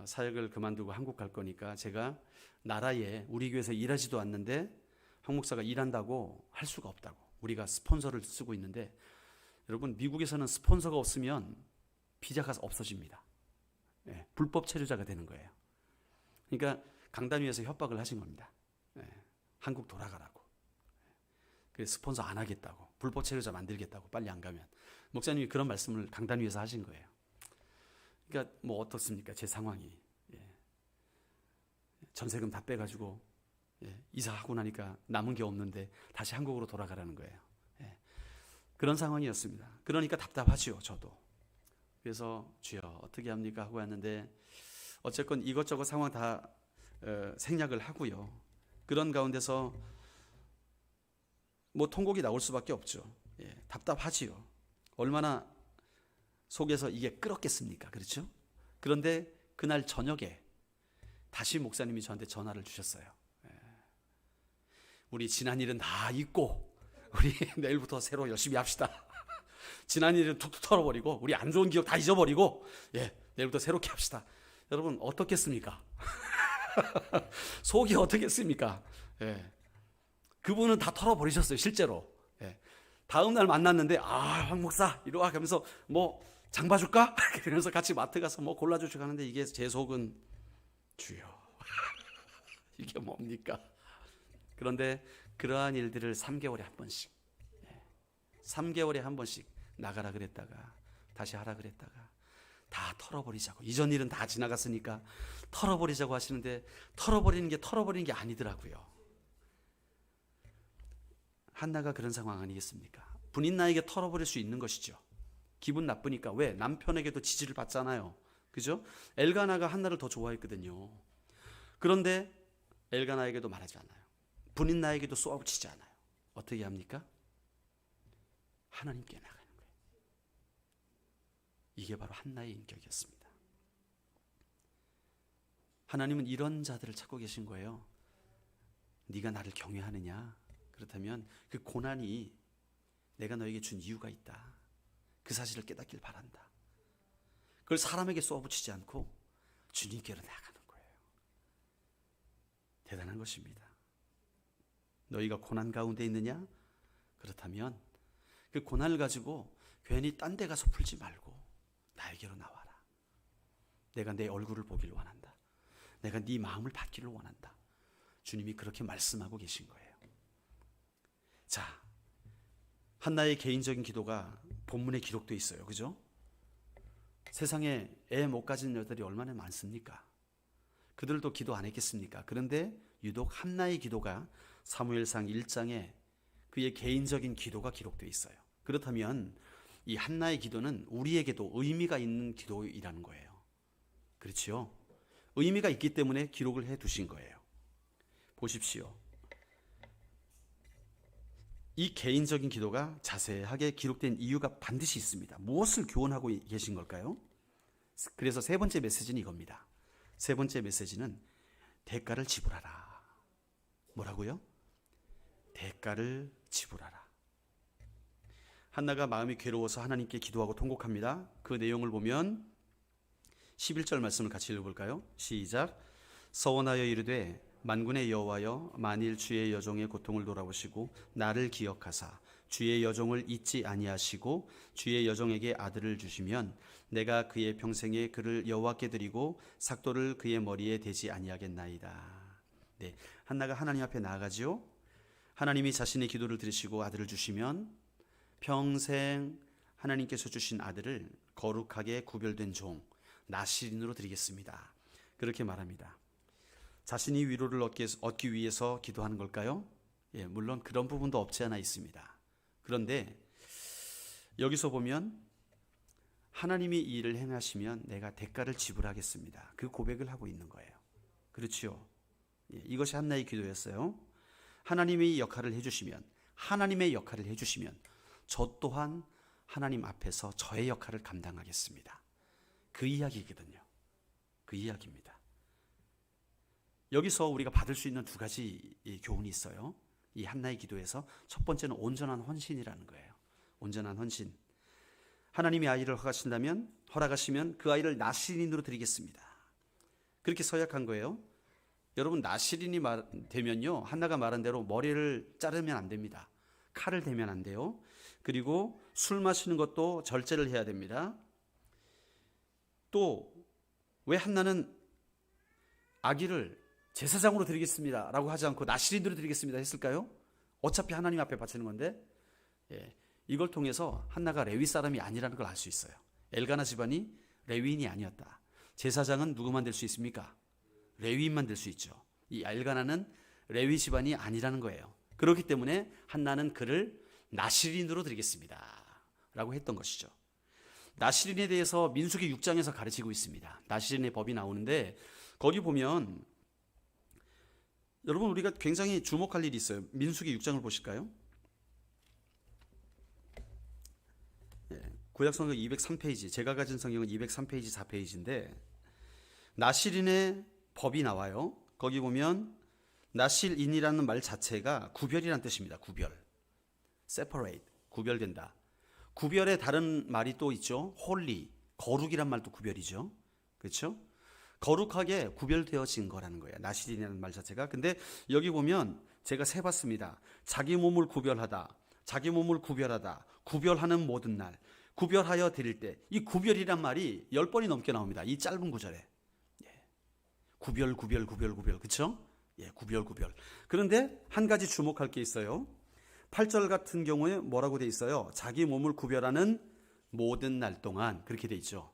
Speaker 2: 사역을 그만두고 한국 갈 거니까 제가 나라에 우리 교회에서 일하지도 않는데 황 목사가 일한다고 할 수가 없다고. 우리가 스폰서를 쓰고 있는데, 여러분 미국에서는 스폰서가 없으면 비자가 없어집니다. 불법 체류자가 되는 거예요. 그러니까 강단위에서 협박을 하신 겁니다. 한국 돌아가라고. 그래서 스폰서 안 하겠다고, 불법 체류자 만들겠다고, 빨리 안 가면. 목사님이 그런 말씀을 강단위에서 하신 거예요. 그러니까 뭐 어떻습니까? 제 상황이. 전세금 다 빼가지고 이사하고 나니까 남은 게 없는데 다시 한국으로 돌아가라는 거예요. 그런 상황이었습니다. 그러니까 답답하지요, 저도. 그래서 주여 어떻게 합니까 하고 왔는데, 어쨌건 이것저것 상황 다 생략을 하고요. 그런 가운데서 뭐 통곡이 나올 수밖에 없죠. 답답하지요. 얼마나 속에서 이게 끓었겠습니까? 그렇죠? 그런데 그날 저녁에 다시 목사님이 저한테 전화를 주셨어요. 우리 지난 일은 다 잊고 우리 내일부터 새로 열심히 합시다. 지난 일은 툭툭 털어버리고 우리 안 좋은 기억 다 잊어버리고 내일부터 새롭게 합시다. 여러분 어떻겠습니까? 속이 어떻겠습니까? 그분은 다 털어버리셨어요, 실제로. 다음 날 만났는데 황 목사 이리 와 하면서 뭐 장 봐줄까? 그러면서 같이 마트 가서 뭐 골라주시고 하는데, 이게 제 속은 주여 이게 뭡니까? 그런데 그러한 일들을 3개월에 한 번씩 3개월에 한 번씩 나가라 그랬다가 다시 하라 그랬다가 다 털어버리자고. 이전 일은 다 지나갔으니까 털어버리자고 하시는데 털어버리는 게 아니더라고요. 한나가 그런 상황 아니겠습니까? 분인 나에게 털어버릴 수 있는 것이죠. 기분 나쁘니까. 왜? 남편에게도 지지를 받잖아요. 그죠? 엘가나가 한나를 더 좋아했거든요. 그런데 엘가나에게도 말하지 않아요. 분인 나에게도 쏘아붙이지 않아요. 어떻게 합니까? 하나님께 나가는 거예요. 이게 바로 한나의 인격이었습니다. 하나님은 이런 자들을 찾고 계신 거예요. 네가 나를 경외하느냐? 그렇다면 그 고난이 내가 너에게 준 이유가 있다. 그 사실을 깨닫길 바란다. 그걸 사람에게 쏘아붙이지 않고 주님께로 나가는 거예요. 대단한 것입니다. 너희가 고난 가운데 있느냐? 그렇다면 그 고난을 가지고 괜히 딴 데 가서 풀지 말고 나에게로 나와라. 내가 내 얼굴을 보기를 원한다. 내가 네 마음을 받기를 원한다. 주님이 그렇게 말씀하고 계신 거예요. 자, 한나의 개인적인 기도가 본문에 기록되어 있어요. 그죠? 세상에 애 못 가진 여자들이 얼마나 많습니까? 그들도 기도 안 했겠습니까? 그런데 유독 한나의 기도가 사무엘상 1장에 그의 개인적인 기도가 기록되어 있어요. 그렇다면 이 한나의 기도는 우리에게도 의미가 있는 기도이라는 거예요. 그렇지요? 의미가 있기 때문에 기록을 해 두신 거예요. 보십시오. 이 개인적인 기도가 자세하게 기록된 이유가 반드시 있습니다. 무엇을 교훈하고 계신 걸까요? 그래서 세 번째 메시지는 이겁니다. 세 번째 메시지는 대가를 지불하라. 뭐라고요? 대가를 지불하라. 한나가 마음이 괴로워서 하나님께 기도하고 통곡합니다. 그 내용을 보면 11절 말씀을 같이 읽어볼까요? 시작. 서원하여 이르되 만군의 여호와여, 만일 주의 여종의 고통을 돌아보시고 나를 기억하사 주의 여종을 잊지 아니하시고 주의 여종에게 아들을 주시면 내가 그의 평생에 그를 여호와께 드리고 삭도를 그의 머리에 대지 아니하겠나이다. 네, 한나가 하나님 앞에 나아가지요. 하나님이 자신의 기도를 들으시고 아들을 주시면 평생 하나님께서 주신 아들을 거룩하게 구별된 종 나실인으로 드리겠습니다. 그렇게 말합니다. 자신이 위로를 얻기 위해서 기도하는 걸까요? 예, 물론 그런 부분도 없지 않아 있습니다. 그런데 여기서 보면 하나님이 이 일을 행하시면 내가 대가를 지불하겠습니다. 그 고백을 하고 있는 거예요. 그렇죠? 예, 이것이 한나의 기도였어요. 하나님의 역할을 해주시면, 하나님의 역할을 해주시면 저 또한 하나님 앞에서 저의 역할을 감당하겠습니다. 그 이야기거든요. 그 이야기입니다. 여기서 우리가 받을 수 있는 두 가지 교훈이 있어요. 이 한나의 기도에서 첫 번째는 온전한 헌신이라는 거예요. 온전한 헌신. 하나님이 아이를 허락하시면 그 아이를 나실인으로 드리겠습니다. 그렇게 서약한 거예요. 여러분, 나실인이 되면요, 한나가 말한 대로 머리를 자르면 안 됩니다. 칼을 대면 안 돼요. 그리고 술 마시는 것도 절제를 해야 됩니다. 또 왜 한나는 아기를 제사장으로 드리겠습니다 라고 하지 않고 나실인으로 드리겠습니다 했을까요? 어차피 하나님 앞에 바치는 건데, 예, 이걸 통해서 한나가 레위 사람이 아니라는 걸 알 수 있어요. 엘가나 집안이 레위인이 아니었다. 제사장은 누구만 될 수 있습니까? 레위인만 될 수 있죠. 이 엘가나는 레위 집안이 아니라는 거예요. 그렇기 때문에 한나는 그를 나실인으로 드리겠습니다 라고 했던 것이죠. 나실인에 대해서 민수기 6장에서 가르치고 있습니다. 나실인의 법이 나오는데 거기 보면 여러분, 우리가 굉장히 주목할 일이 있어요. 민수기 6장을 보실까요? 구약 성경 203페이지, 제가 가진 성경은 203페이지 4페이지인데 나실인의 법이 나와요. 거기 보면 나실인이라는 말 자체가 구별이라는 뜻입니다. 구별, separate, 구별된다. 구별의 다른 말이 또 있죠. 홀리, 거룩이란 말도 구별이죠. 그렇죠? 거룩하게 구별되어진 거라는 거예요. 나실인이라는 말 자체가. 근데 여기 보면 제가 세봤습니다. 자기 몸을 구별하다, 자기 몸을 구별하다, 구별하는 모든 날, 구별하여 드릴 때, 이 구별이란 말이 10번이 넘게 나옵니다. 이 짧은 구절에. 예. 구별, 그렇죠? 예, 구별. 그런데 한 가지 주목할 게 있어요. 8절 같은 경우에 뭐라고 돼 있어요? 자기 몸을 구별하는 모든 날 동안, 그렇게 돼 있죠.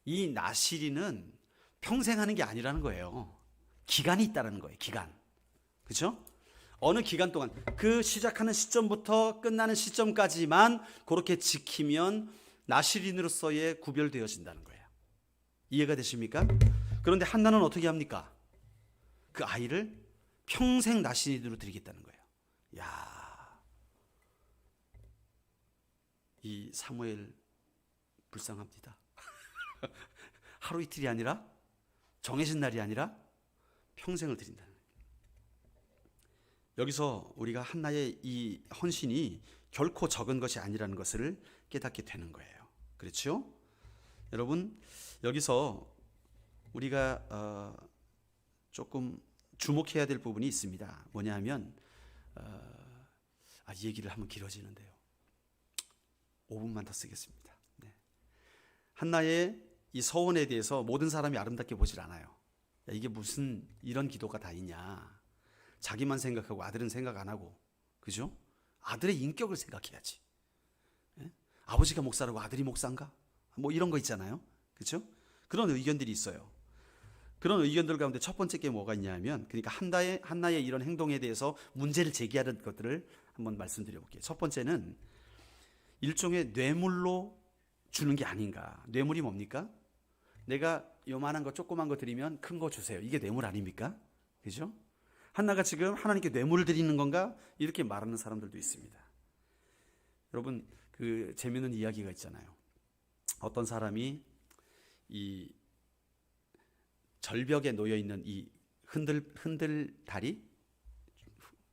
Speaker 2: 이 나시린은 평생 하는 게 아니라는 거예요. 기간이 있다는 거예요. 기간. 그렇죠? 어느 기간 동안 그 시작하는 시점부터 끝나는 시점까지만 그렇게 지키면 나시린으로서의 구별되어진다는 거예요. 이해가 되십니까? 그런데 한나는 어떻게 합니까? 그 아이를 평생 나시린으로 드리겠다는 거예요. 야, 이 사무엘 불쌍합니다. 하루 이틀이 아니라 정해진 날이 아니라 평생을 드린다는 거예요. 여기서 우리가 한나의 이 헌신이 결코 적은 것이 아니라는 것을 깨닫게 되는 거예요. 그렇죠? 여러분, 여기서 우리가 조금 주목해야 될 부분이 있습니다. 뭐냐 하면 이 얘기를 하면 길어지는데요. 5분만 더 쓰겠습니다. 네. 한나의 이 서원에 대해서 모든 사람이 아름답게 보질 않아요. 야, 이게 무슨 이런 기도가 다 있냐. 자기만 생각하고 아들은 생각 안 하고, 그죠? 아들의 인격을 생각해야지. 예? 아버지가 목사라고 아들이 목사인가? 뭐 이런 거 있잖아요. 그죠? 그런 의견들이 있어요. 그런 의견들 가운데 첫 번째 게 뭐가 있냐면, 그러니까 한나의 이런 행동에 대해서 문제를 제기하는 것들을 한번 말씀드려 볼게요. 첫 번째는 일종의 뇌물로 주는 게 아닌가. 뇌물이 뭡니까? 내가 요만한 거 조그만 거 드리면 큰 거 주세요. 이게 뇌물 아닙니까? 그죠? 한나가 지금 하나님께 뇌물을 드리는 건가? 이렇게 말하는 사람들도 있습니다. 여러분, 그 재미있는 이야기가 있잖아요. 어떤 사람이 이 절벽에 놓여 있는 이 흔들 다리,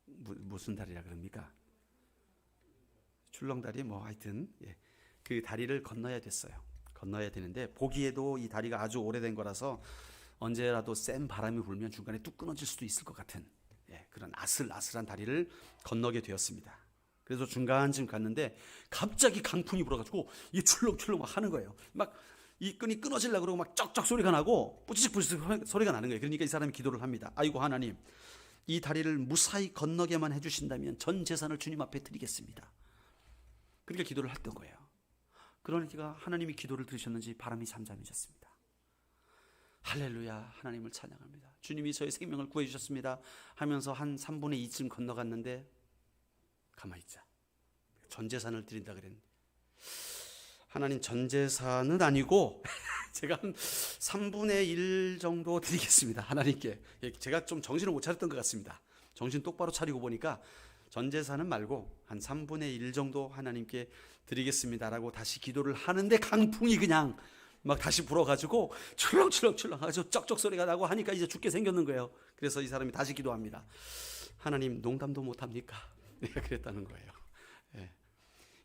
Speaker 2: 무슨 다리라 그럽니까? 출렁다리, 뭐 하여튼 그 다리를 건너야 됐어요. 건너야 되는데 보기에도 이 다리가 아주 오래된 거라서 언제라도 센 바람이 불면 중간에 뚝 끊어질 수도 있을 것 같은 그런 아슬아슬한 다리를 건너게 되었습니다. 그래서 중간쯤 갔는데 갑자기 강풍이 불어가지고 이 출렁출렁 막 하는 거예요. 막 이 끈이 끊어지려고 그러고 막 쩍쩍 소리가 나고 뿌지직 소리가 나는 거예요. 그러니까 이 사람이 기도를 합니다. 아이고 하나님, 이 다리를 무사히 건너게만 해주신다면 전 재산을 주님 앞에 드리겠습니다. 그렇게 기도를 했던 거예요. 그러니까 하나님이 기도를 들으셨는지 바람이 잠잠해졌습니다. 할렐루야, 하나님을 찬양합니다. 주님이 저의 생명을 구해 주셨습니다 하면서 한 3분의 2쯤 건너갔는데 가만히 있자. 전 재산을 드린다 그랬는데 하나님, 전 재산은 아니고 제가 한 3분의 1 정도 드리겠습니다. 하나님께. 제가 좀 정신을 못 차렸던 것 같습니다. 정신 똑바로 차리고 보니까 전 재산은 말고 한 3분의 1 정도 하나님께 드리겠습니다라고 다시 기도를 하는데 강풍이 그냥 막 다시 불어가지고 출렁출렁 하고 쩍쩍 소리가 나고 하니까 이제 죽게 생겼는 거예요. 그래서 이 사람이 다시 기도합니다. 하나님, 농담도 못합니까? 내가 그랬다는 거예요.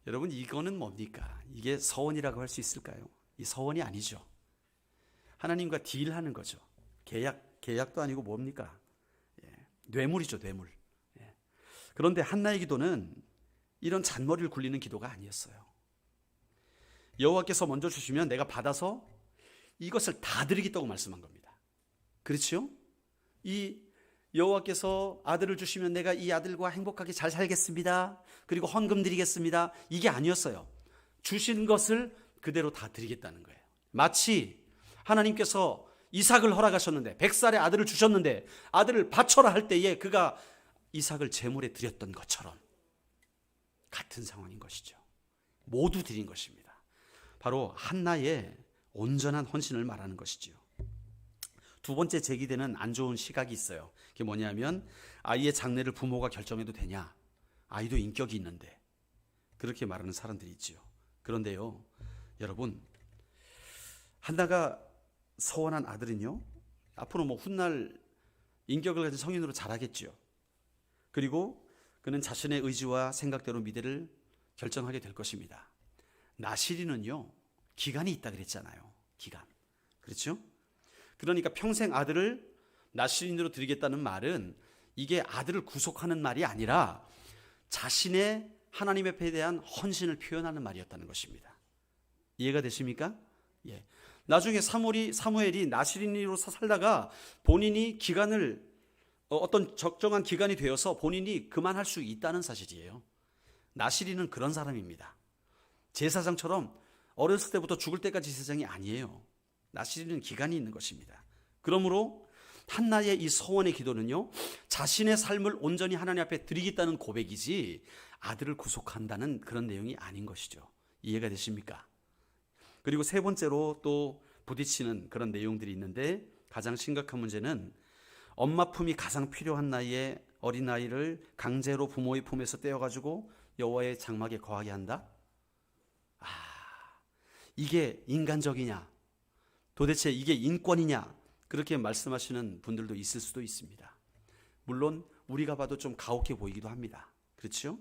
Speaker 2: 여러분, 이거는 뭡니까? 이게 서원이라고 할 수 있을까요? 이 서원이 아니죠. 하나님과 딜하는 거죠. 계약도 아니고 뭡니까? 뇌물이죠, 뇌물. 그런데 한나의 기도는 이런 잔머리를 굴리는 기도가 아니었어요. 여호와께서 먼저 주시면 내가 받아서 이것을 다 드리겠다고 말씀한 겁니다. 그렇죠? 이 여호와께서 아들을 주시면 내가 이 아들과 행복하게 잘 살겠습니다. 그리고 헌금 드리겠습니다. 이게 아니었어요. 주신 것을 그대로 다 드리겠다는 거예요. 마치 하나님께서 이삭을 허락하셨는데 100살의 아들을 주셨는데 아들을 바쳐라 할 때에 그가 이삭을 제물에 드렸던 것처럼 같은 상황인 것이죠. 모두 드린 것입니다. 바로 한나의 온전한 헌신을 말하는 것이지요. 두 번째 제기되는 안 좋은 시각이 있어요. 그게 뭐냐면 아이의 장래를 부모가 결정해도 되냐? 아이도 인격이 있는데. 그렇게 말하는 사람들이 있지요. 그런데요, 여러분, 한나가 서원한 아들은요, 앞으로 뭐 훗날 인격을 가진 성인으로 자라겠지요. 그리고 그는 자신의 의지와 생각대로 미래를 결정하게 될 것입니다. 나시린은요, 기간이 있다 그랬잖아요. 기간. 그렇죠? 그러니까 평생 아들을 나시린으로 드리겠다는 말은 이게 아들을 구속하는 말이 아니라 자신의 하나님 앞에 대한 헌신을 표현하는 말이었다는 것입니다. 이해가 되십니까? 예. 나중에 사무엘이 나시린으로 살다가 본인이 기간을 어떤 적정한 기간이 되어서 본인이 그만할 수 있다는 사실이에요. 나시린은 그런 사람입니다. 제사장처럼 어렸을 때부터 죽을 때까지 세상이 아니에요. 나시리는 기간이 있는 것입니다. 그러므로 한나의 이 서원의 기도는요, 자신의 삶을 온전히 하나님 앞에 드리겠다는 고백이지 아들을 구속한다는 그런 내용이 아닌 것이죠. 이해가 되십니까? 그리고 세 번째로 또 부딪히는 그런 내용들이 있는데, 가장 심각한 문제는 엄마 품이 가장 필요한 나이에 어린아이를 강제로 부모의 품에서 떼어가지고 여호와의 장막에 거하게 한다? 이게 인간적이냐? 도대체 이게 인권이냐? 그렇게 말씀하시는 분들도 있을 수도 있습니다. 물론 우리가 봐도 좀 가혹해 보이기도 합니다. 그렇죠?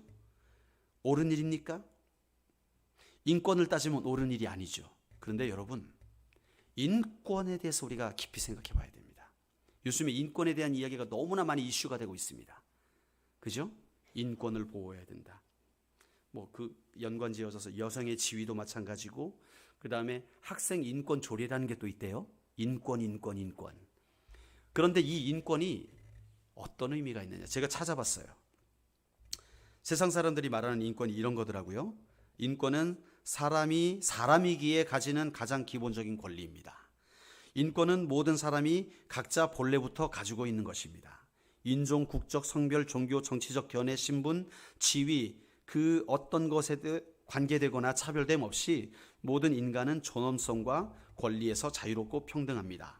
Speaker 2: 옳은 일입니까? 인권을 따지면 옳은 일이 아니죠. 그런데 여러분, 인권에 대해서 우리가 깊이 생각해 봐야 됩니다. 요즘에 인권에 대한 이야기가 너무나 많이 이슈가 되고 있습니다. 그죠? 인권을 보호해야 된다. 뭐 그 연관지어서 여성의 지위도 마찬가지고, 그 다음에 학생 인권 조례라는 게 또 있대요. 인권. 그런데 이 인권이 어떤 의미가 있느냐? 제가 찾아봤어요. 세상 사람들이 말하는 인권이 이런 거더라고요. 인권은 사람이기에 가지는 가장 기본적인 권리입니다. 인권은 모든 사람이 각자 본래부터 가지고 있는 것입니다. 인종, 국적, 성별, 종교, 정치적 견해, 신분, 지위, 그 어떤 것에 관계되거나 차별됨 없이 모든 인간은 존엄성과 권리에서 자유롭고 평등합니다.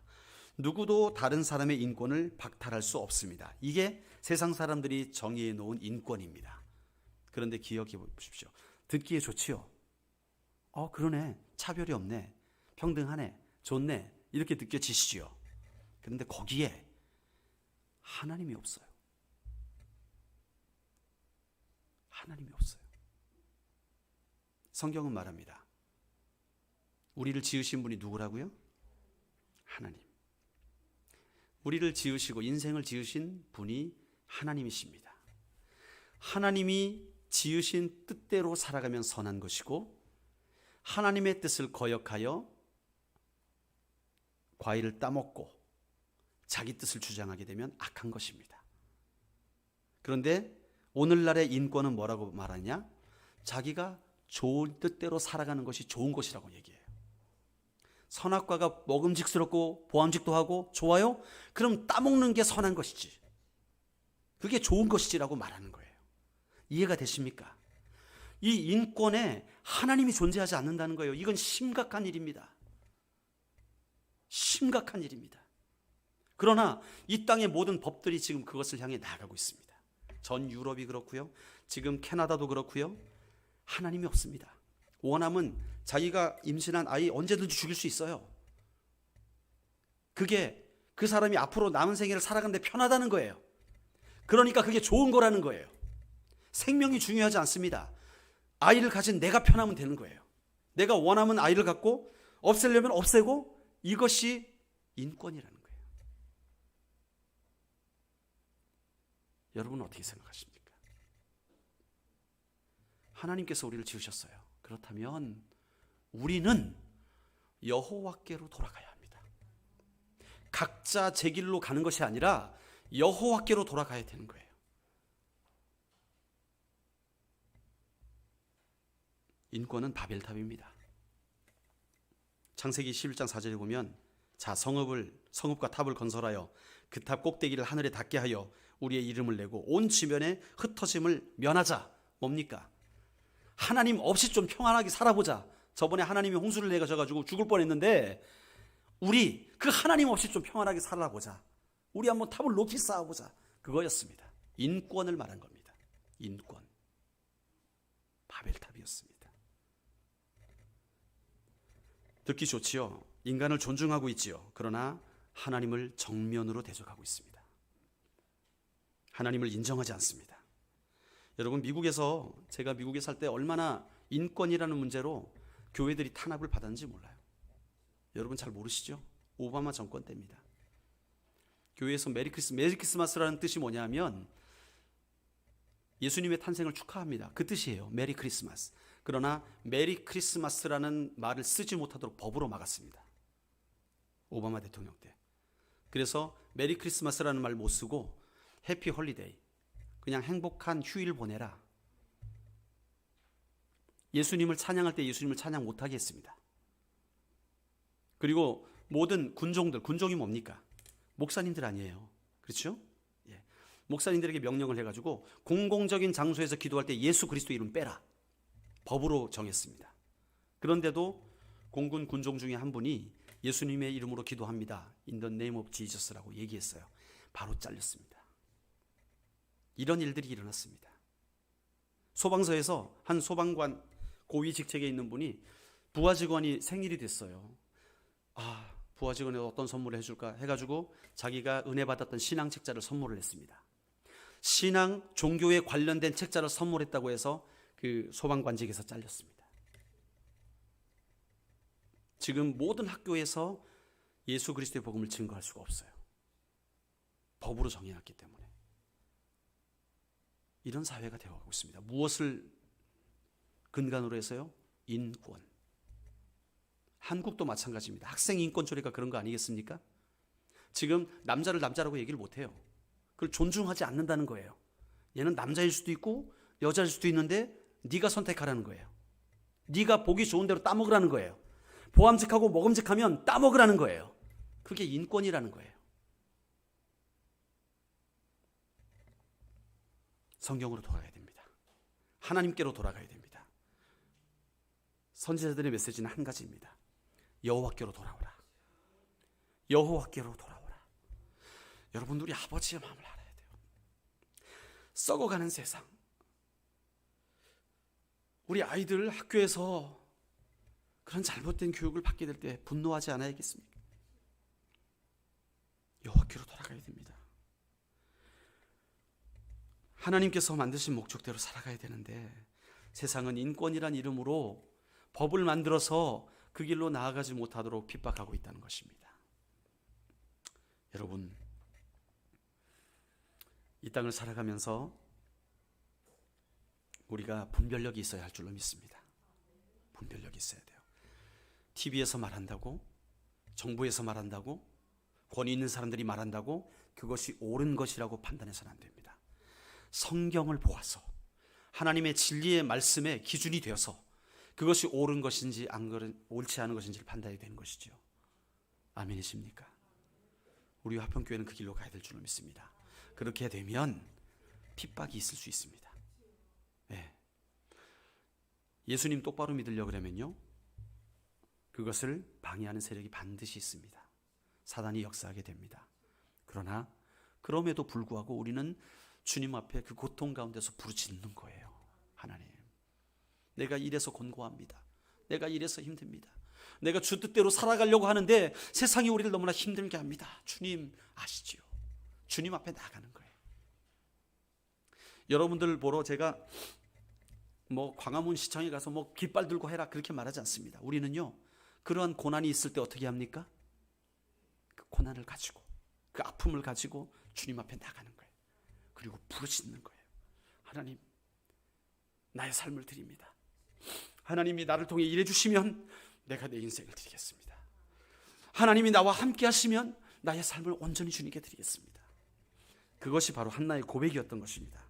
Speaker 2: 누구도 다른 사람의 인권을 박탈할 수 없습니다. 이게 세상 사람들이 정의해 놓은 인권입니다. 그런데 기억해 보십시오. 듣기에 좋지요. 그러네. 차별이 없네. 평등하네. 좋네. 이렇게 느껴지시지요. 그런데 거기에 하나님이 없어요. 하나님이 없어요. 성경은 말합니다. 우리를 지으신 분이 누구라고요? 하나님. 우리를 지으시고 인생을 지으신 분이 하나님이십니다. 하나님이 지으신 뜻대로 살아가면 선한 것이고, 하나님의 뜻을 거역하여 과일을 따먹고 자기 뜻을 주장하게 되면 악한 것입니다. 그런데 오늘날의 인권은 뭐라고 말하냐? 자기가 좋은 뜻대로 살아가는 것이 좋은 것이라고 얘기해요. 선악과가 먹음직스럽고 보암직도 하고 좋아요? 그럼 따먹는 게 선한 것이지. 그게 좋은 것이지라고 말하는 거예요. 이해가 되십니까? 이 인권에 하나님이 존재하지 않는다는 거예요. 이건 심각한 일입니다. 심각한 일입니다. 그러나 이 땅의 모든 법들이 지금 그것을 향해 나아가고 있습니다. 전 유럽이 그렇고요. 지금 캐나다도 그렇고요. 하나님이 없습니다. 원하면 자기가 임신한 아이 언제든지 죽일 수 있어요. 그게 그 사람이 앞으로 남은 생애를 살아가는데 편하다는 거예요. 그러니까 그게 좋은 거라는 거예요. 생명이 중요하지 않습니다. 아이를 가진 내가 편하면 되는 거예요. 내가 원하면 아이를 갖고 없애려면 없애고, 이것이 인권이라는 거예요. 여러분은 어떻게 생각하십니까? 하나님께서 우리를 지으셨어요. 그렇다면 우리는 여호와께로 돌아가야 합니다. 각자 제 길로 가는 것이 아니라 여호와께로 돌아가야 되는 거예요. 인권은 바벨탑입니다. 창세기 11장 4절에 보면, 자, 성읍과 탑을 건설하여 그 탑 꼭대기를 하늘에 닿게 하여 우리의 이름을 내고 온 지면에 흩어짐을 면하자. 뭡니까? 하나님 없이 좀 평안하게 살아보자. 저번에 하나님이 홍수를 내가셔가지고 죽을 뻔했는데, 우리 그 하나님 없이 좀 평안하게 살아보자. 우리 한번 탑을 높이 쌓아보자. 그거였습니다. 인권을 말한 겁니다. 인권. 바벨탑이었습니다. 듣기 좋지요. 인간을 존중하고 있지요. 그러나 하나님을 정면으로 대적하고 있습니다. 하나님을 인정하지 않습니다. 여러분, 제가 미국에 살 때 얼마나 인권이라는 문제로 교회들이 탄압을 받았는지 몰라요. 여러분 잘 모르시죠? 오바마 정권 때입니다. 교회에서 메리 크리스마스라는 뜻이 뭐냐면 예수님의 탄생을 축하합니다. 그 뜻이에요. 메리 크리스마스. 그러나 메리 크리스마스라는 말을 쓰지 못하도록 법으로 막았습니다. 오바마 대통령 때. 그래서 메리 크리스마스라는 말 못 쓰고 해피 홀리데이, 그냥 행복한 휴일 보내라, 예수님을 찬양할 때 예수님을 찬양 못하게 했습니다. 그리고 모든 군종들, 군종이 뭡니까? 목사님들 아니에요. 그렇죠? 예. 목사님들에게 명령을 해가지고 공공적인 장소에서 기도할 때 예수 그리스도 이름 빼라. 법으로 정했습니다. 그런데도 공군 군종 중에 한 분이 예수님의 이름으로 기도합니다. In the name of Jesus라고 얘기했어요. 바로 잘렸습니다. 이런 일들이 일어났습니다. 소방서에서 한 소방관 고위 직책에 있는 분이 부하 직원이 생일이 됐어요. 부하 직원에 어떤 선물을 해줄까 해가지고 자기가 은혜 받았던 신앙 책자를 선물을 했습니다. 신앙 종교에 관련된 책자를 선물했다고 해서 그 소방관직에서 잘렸습니다. 지금 모든 학교에서 예수 그리스도의 복음을 증거할 수가 없어요. 법으로 정해놨기 때문에. 이런 사회가 되어가고 있습니다. 무엇을 근간으로 해서요? 인권. 한국도 마찬가지입니다. 학생 인권 조례가 그런 거 아니겠습니까? 지금 남자를 남자라고 얘기를 못해요. 그걸 존중하지 않는다는 거예요. 얘는 남자일 수도 있고 여자일 수도 있는데 네가 선택하라는 거예요. 네가 보기 좋은 대로 따먹으라는 거예요. 보암직하고 먹음직하면 따먹으라는 거예요. 그게 인권이라는 거예요. 성경으로 돌아가야 됩니다. 하나님께로 돌아가야 됩니다. 선지자들의 메시지는 한 가지입니다. 여호와께로 돌아오라. 여호와께로 돌아오라. 여러분, 우리 아버지의 마음을 알아야 돼요. 썩어가는 세상. 우리 아이들 학교에서 그런 잘못된 교육을 받게 될 때 분노하지 않아야겠습니까? 여호와께로 돌아가야 됩니다. 하나님께서 만드신 목적대로 살아가야 되는데 세상은 인권이란 이름으로 법을 만들어서 그 길로 나아가지 못하도록 핍박하고 있다는 것입니다. 여러분, 이 땅을 살아가면서 우리가 분별력이 있어야 할 줄로 믿습니다. 분별력이 있어야 돼요. TV에서 말한다고, 정부에서 말한다고, 권위 있는 사람들이 말한다고 그것이 옳은 것이라고 판단해서는 안 됩니다. 성경을 보아서 하나님의 진리의 말씀에 기준이 되어서 그것이 옳은 것인지 옳지 않은 것인지를 판단해야 되는 것이죠. 아멘이십니까? 우리 화평교회는 그 길로 가야 될 줄로 믿습니다. 그렇게 되면 핍박이 있을 수 있습니다. 네. 예수님 똑바로 믿으려고 그러면요, 그것을 방해하는 세력이 반드시 있습니다. 사단이 역사하게 됩니다. 그러나 그럼에도 불구하고 우리는 주님 앞에 그 고통 가운데서 부르짖는 거예요. 하나님, 내가 이래서 곤고합니다. 내가 이래서 힘듭니다. 내가 주 뜻대로 살아가려고 하는데 세상이 우리를 너무나 힘들게 합니다. 주님 아시지요? 주님 앞에 나가는 거예요. 여러분들 보러 제가 광화문 시청에 가서 깃발 들고 해라 그렇게 말하지 않습니다. 우리는요, 그러한 고난이 있을 때 어떻게 합니까? 그 고난을 가지고, 그 아픔을 가지고 주님 앞에 나가는 거예요. 그리고 부르짖는 거예요. 하나님, 나의 삶을 드립니다. 하나님이 나를 통해 일해 주시면 내가 내 인생을 드리겠습니다. 하나님이 나와 함께 하시면 나의 삶을 온전히 주님께 드리겠습니다. 그것이 바로 한나의 고백이었던 것입니다.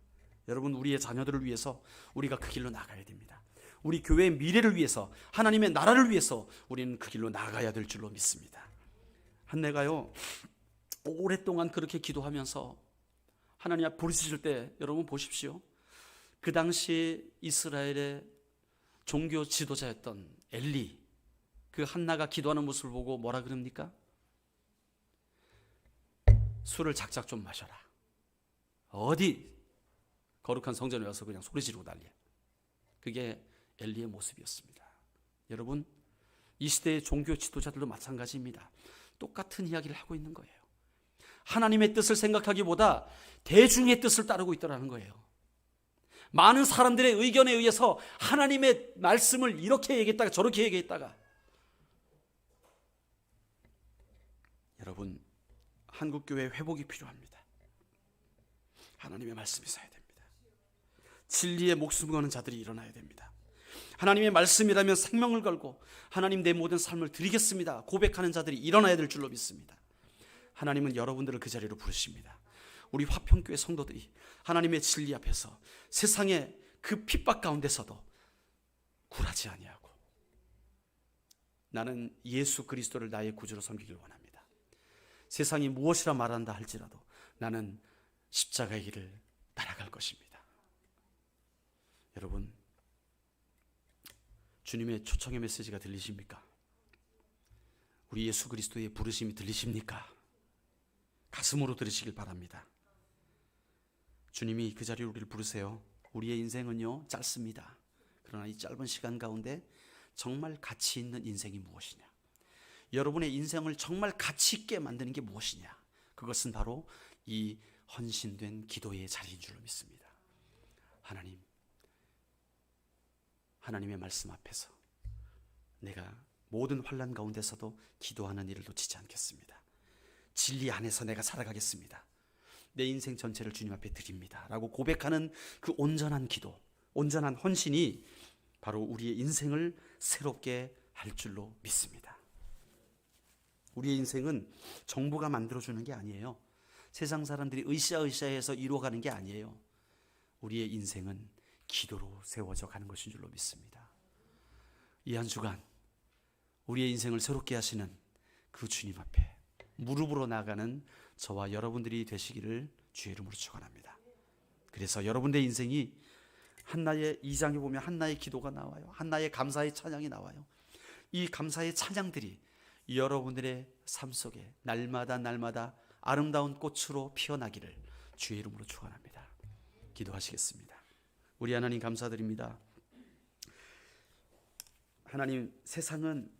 Speaker 2: 여러분, 우리의 자녀들을 위해서 우리가 그 길로 나가야 됩니다. 우리 교회의 미래를 위해서, 하나님의 나라를 위해서 우리는 그 길로 나가야 될 줄로 믿습니다. 한나가요, 오랫동안 그렇게 기도하면서 하나님 앞 부르짖을 때 여러분 보십시오. 그 당시 이스라엘의 종교 지도자였던 엘리, 그 한나가 기도하는 모습을 보고 뭐라 그럽니까? 술을 작작 좀 마셔라. 어디 거룩한 성전에 와서 그냥 소리 지르고 난리야. 그게 엘리의 모습이었습니다. 여러분, 이 시대의 종교 지도자들도 마찬가지입니다. 똑같은 이야기를 하고 있는 거예요. 하나님의 뜻을 생각하기보다 대중의 뜻을 따르고 있더라는 거예요. 많은 사람들의 의견에 의해서 하나님의 말씀을 이렇게 얘기했다가 저렇게 얘기했다가. 여러분, 한국교회 회복이 필요합니다. 하나님의 말씀이 있어야 됩니다. 진리에 목숨 거는 자들이 일어나야 됩니다. 하나님의 말씀이라면 생명을 걸고 하나님, 내 모든 삶을 드리겠습니다 고백하는 자들이 일어나야 될 줄로 믿습니다. 하나님은 여러분들을 그 자리로 부르십니다. 우리 화평교회 성도들이 하나님의 진리 앞에서 세상의 그 핍박 가운데서도 굴하지 아니하고 나는 예수 그리스도를 나의 구주로 섬기길 원합니다. 세상이 무엇이라 말한다 할지라도 나는 십자가의 길을 따라갈 것입니다. 여러분, 주님의 초청의 메시지가 들리십니까? 우리 예수 그리스도의 부르심이 들리십니까? 가슴으로 들으시길 바랍니다. 주님이 그 자리로 우리를 부르세요. 우리의 인생은요 짧습니다. 그러나 이 짧은 시간 가운데 정말 가치 있는 인생이 무엇이냐, 여러분의 인생을 정말 가치 있게 만드는 게 무엇이냐, 그것은 바로 이 헌신된 기도의 자리인 줄로 믿습니다. 하나님의 말씀 앞에서 내가 모든 환난 가운데서도 기도하는 일을 놓치지 않겠습니다. 진리 안에서 내가 살아가겠습니다. 내 인생 전체를 주님 앞에 드립니다 라고 고백하는 그 온전한 기도, 온전한 헌신이 바로 우리의 인생을 새롭게 할 줄로 믿습니다. 우리의 인생은 정부가 만들어주는 게 아니에요. 세상 사람들이 으쌰으쌰해서 이루어가는 게 아니에요. 우리의 인생은 기도로 세워져 가는 것인 줄로 믿습니다. 이 한 주간 우리의 인생을 새롭게 하시는 그 주님 앞에 무릎으로 나가는 저와 여러분들이 되시기를 주의 이름으로 축원합니다. 그래서 여러분의 인생이 한나의 2장에 보면 한나의 기도가 나와요. 한나의 감사의 찬양이 나와요. 이 감사의 찬양들이 여러분들의 삶 속에 날마다 아름다운 꽃으로 피어나기를 주의 이름으로 축원합니다. 기도하시겠습니다. 우리 하나님 감사드립니다. 하나님, 세상은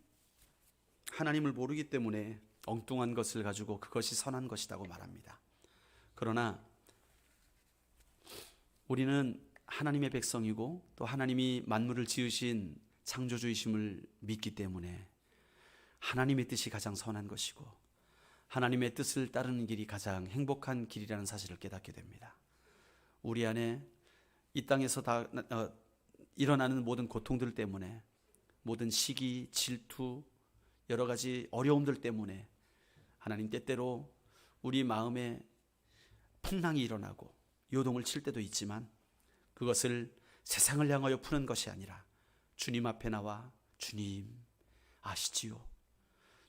Speaker 2: 하나님을 모르기 때문에 엉뚱한 것을 가지고 그것이 선한 것이라고 말합니다. 그러나 우리는 하나님의 백성이고 또 하나님이 만물을 지으신 창조주이심을 믿기 때문에 하나님의 뜻이 가장 선한 것이고 하나님의 뜻을 따르는 길이 가장 행복한 길이라는 사실을 깨닫게 됩니다. 우리 안에 이 땅에서 일어나는 모든 고통들 때문에, 모든 시기, 질투, 여러 가지 어려움들 때문에 하나님 때때로 우리 마음에 풍랑이 일어나고 요동을 칠 때도 있지만 그것을 세상을 향하여 푸는 것이 아니라 주님 앞에 나와 주님 아시지요.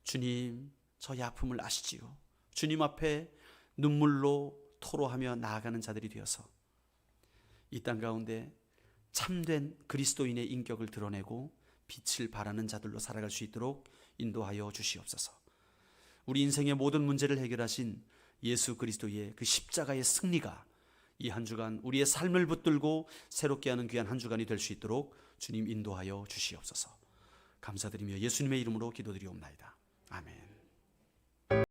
Speaker 2: 주님 저의 아픔을 아시지요. 주님 앞에 눈물로 토로하며 나아가는 자들이 되어서 이 땅 가운데 참된 그리스도인의 인격을 드러내고 빛을 발하는 자들로 살아갈 수 있도록 인도하여 주시옵소서. 우리 인생의 모든 문제를 해결하신 예수 그리스도의 그 십자가의 승리가 이 한 주간 우리의 삶을 붙들고 새롭게 하는 귀한 한 주간이 될 수 있도록 주님 인도하여 주시옵소서. 감사드리며 예수님의 이름으로 기도드리옵나이다. 아멘.